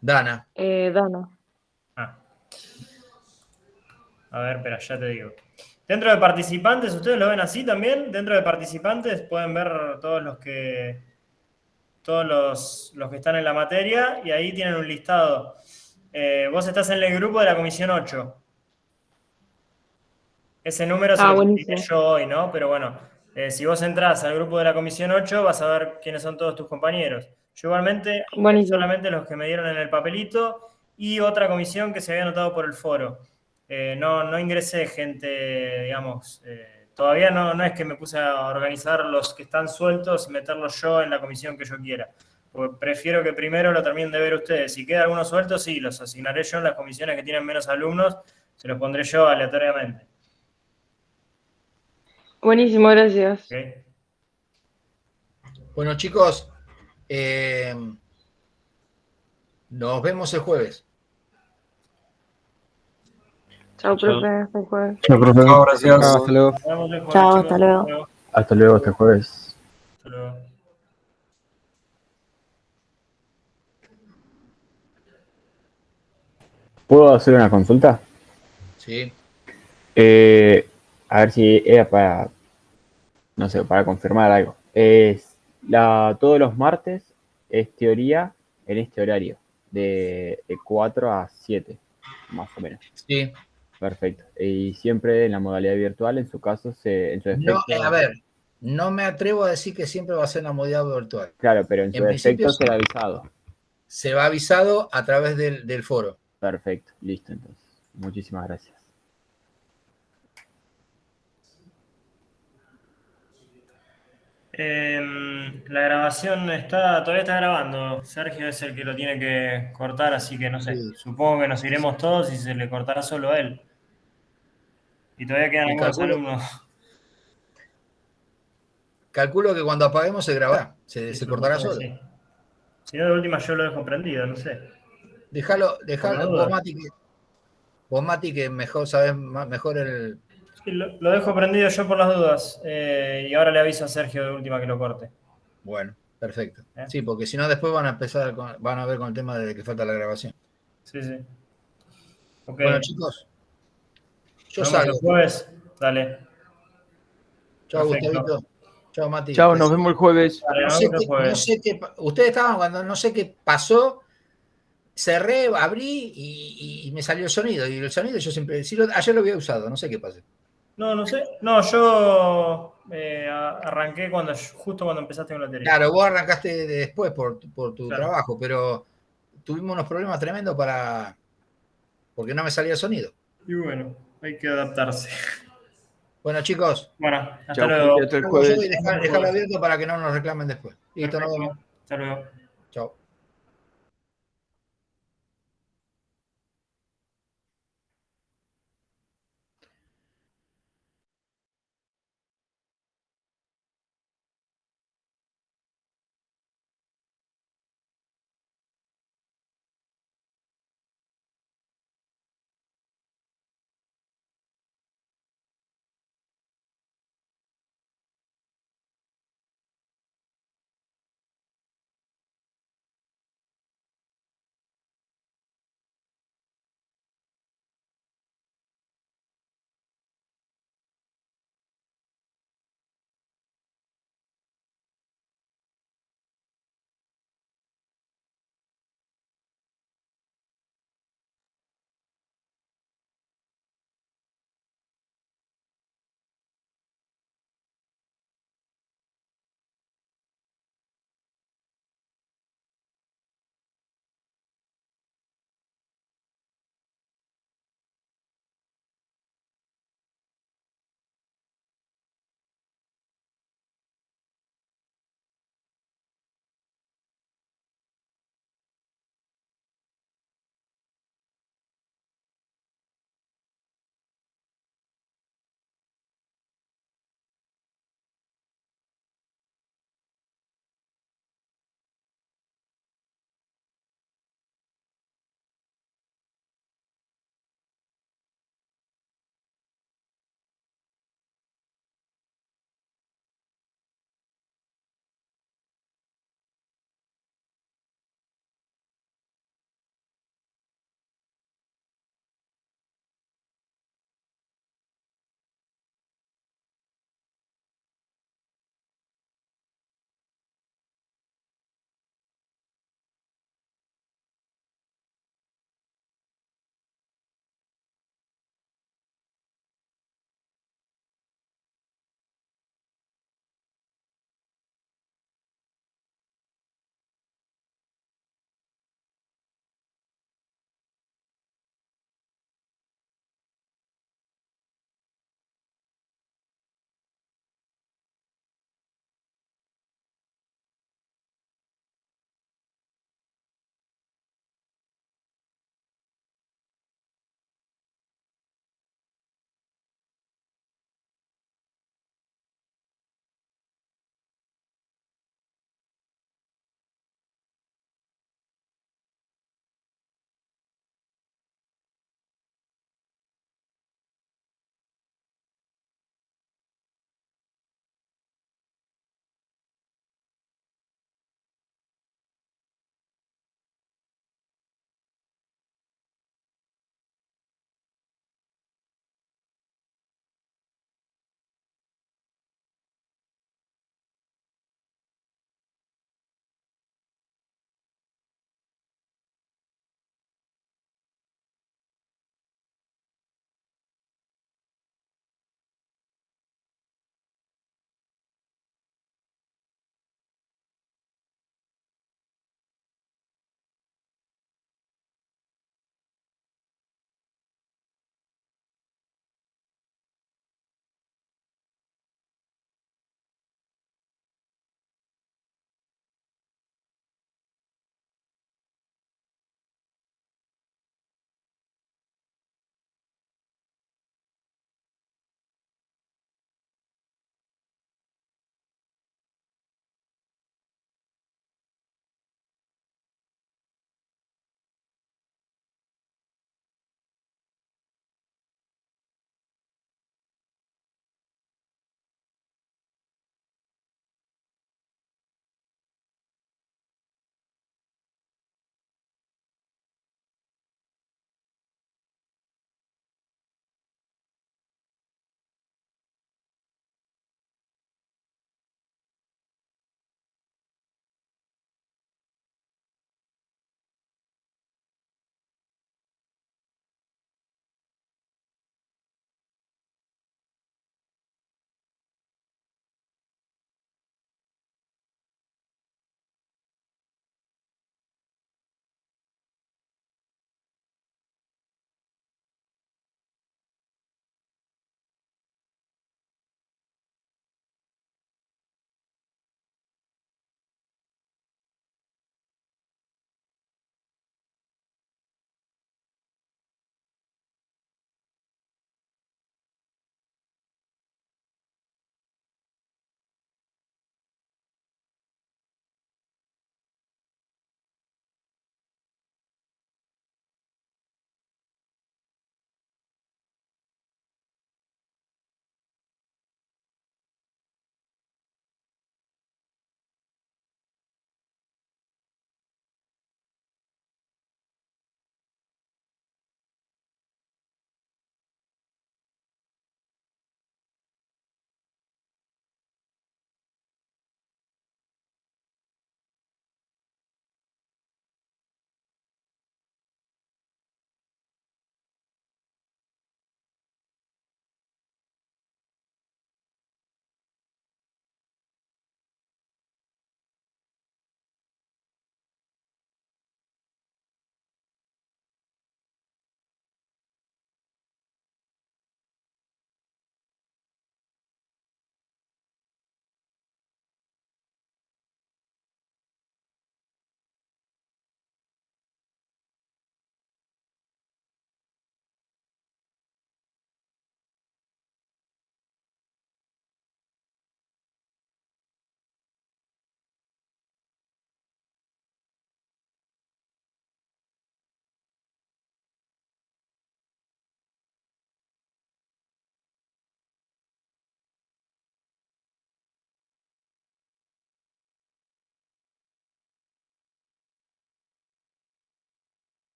Dana. Dana. A ver, espera, ya te digo. Dentro de participantes, ¿ustedes lo ven así también? Dentro de participantes pueden ver todos los que están en la materia, y ahí tienen un listado. Vos estás en el grupo de la comisión 8. Ese número se lo buenísimo. yo hoy, ¿no? Pero bueno, si vos entrás al grupo de la comisión 8, vas a ver quiénes son todos tus compañeros. Yo igualmente, Buenísimo. solamente los que me dieron en el papelito, y otra comisión que se había anotado por el foro. No ingresé gente, digamos, todavía no es que me puse a organizar los que están sueltos y meterlos yo en la comisión que yo quiera. Porque prefiero que primero lo terminen de ver ustedes. Si queda alguno suelto, sí, los asignaré yo en las comisiones que tienen menos alumnos, se los pondré yo aleatoriamente. Buenísimo, gracias. ¿Okay? Bueno, chicos, nos vemos el jueves. Chao, profe, hasta el jueves. Chao, profe. Chao, gracias. Hasta luego. Nos vemos el jueves, Chao, chicos. hasta luego. Hasta luego, hasta el jueves. Hasta luego. ¿Puedo hacer una consulta? Sí. A ver si era para, no sé, para confirmar algo. Todos los martes es teoría en este horario, de 4 a 7, más o menos. Sí. Perfecto. Y siempre en la modalidad virtual, en su caso, en su defecto... No, a ver, no me atrevo a decir que siempre va a ser en la modalidad virtual. Claro, pero en su defecto será avisado. Se va avisado a través del foro. Perfecto, listo entonces. Muchísimas gracias. La grabación todavía está grabando. Sergio es el que lo tiene que cortar, así que no sé. Sí. Supongo que nos iremos todos y se le cortará solo a él. Y todavía quedan algunos alumnos. Calculo que cuando apaguemos se grabará, se cortará solo. Sí. Si no, de última yo lo dejo prendido, no sé. Dejalo, vos, Mati, que mejor sabés mejor el... Sí, lo dejo prendido yo por las dudas. Y ahora le aviso a Sergio de última que lo corte. Bueno, perfecto. Sí, porque si no después van a ver con el tema de que falta la grabación. Sí. Okay. Bueno, chicos, yo ¿Nos vemos salgo. el jueves? Dale. Chao, Perfecto. Gustavito. Chao, Mati. Chao, nos vemos el jueves. Vale, No nos sé vemos el jueves. ustedes estaban cuando no sé qué pasó, cerré, abrí y me salió el sonido. Y el sonido yo siempre, ayer lo había usado, no sé qué pasó. No sé. No, yo arranqué justo cuando empezaste con la teoría. Claro, vos arrancaste después por tu Claro. trabajo, pero tuvimos unos problemas tremendos porque no me salía el sonido. Y bueno, hay que adaptarse. Bueno, chicos, Bueno, hasta Chao, luego. hasta el jueves. dejarlo abierto para que no nos reclamen después. Listo, nos vemos. Hasta luego. Chao.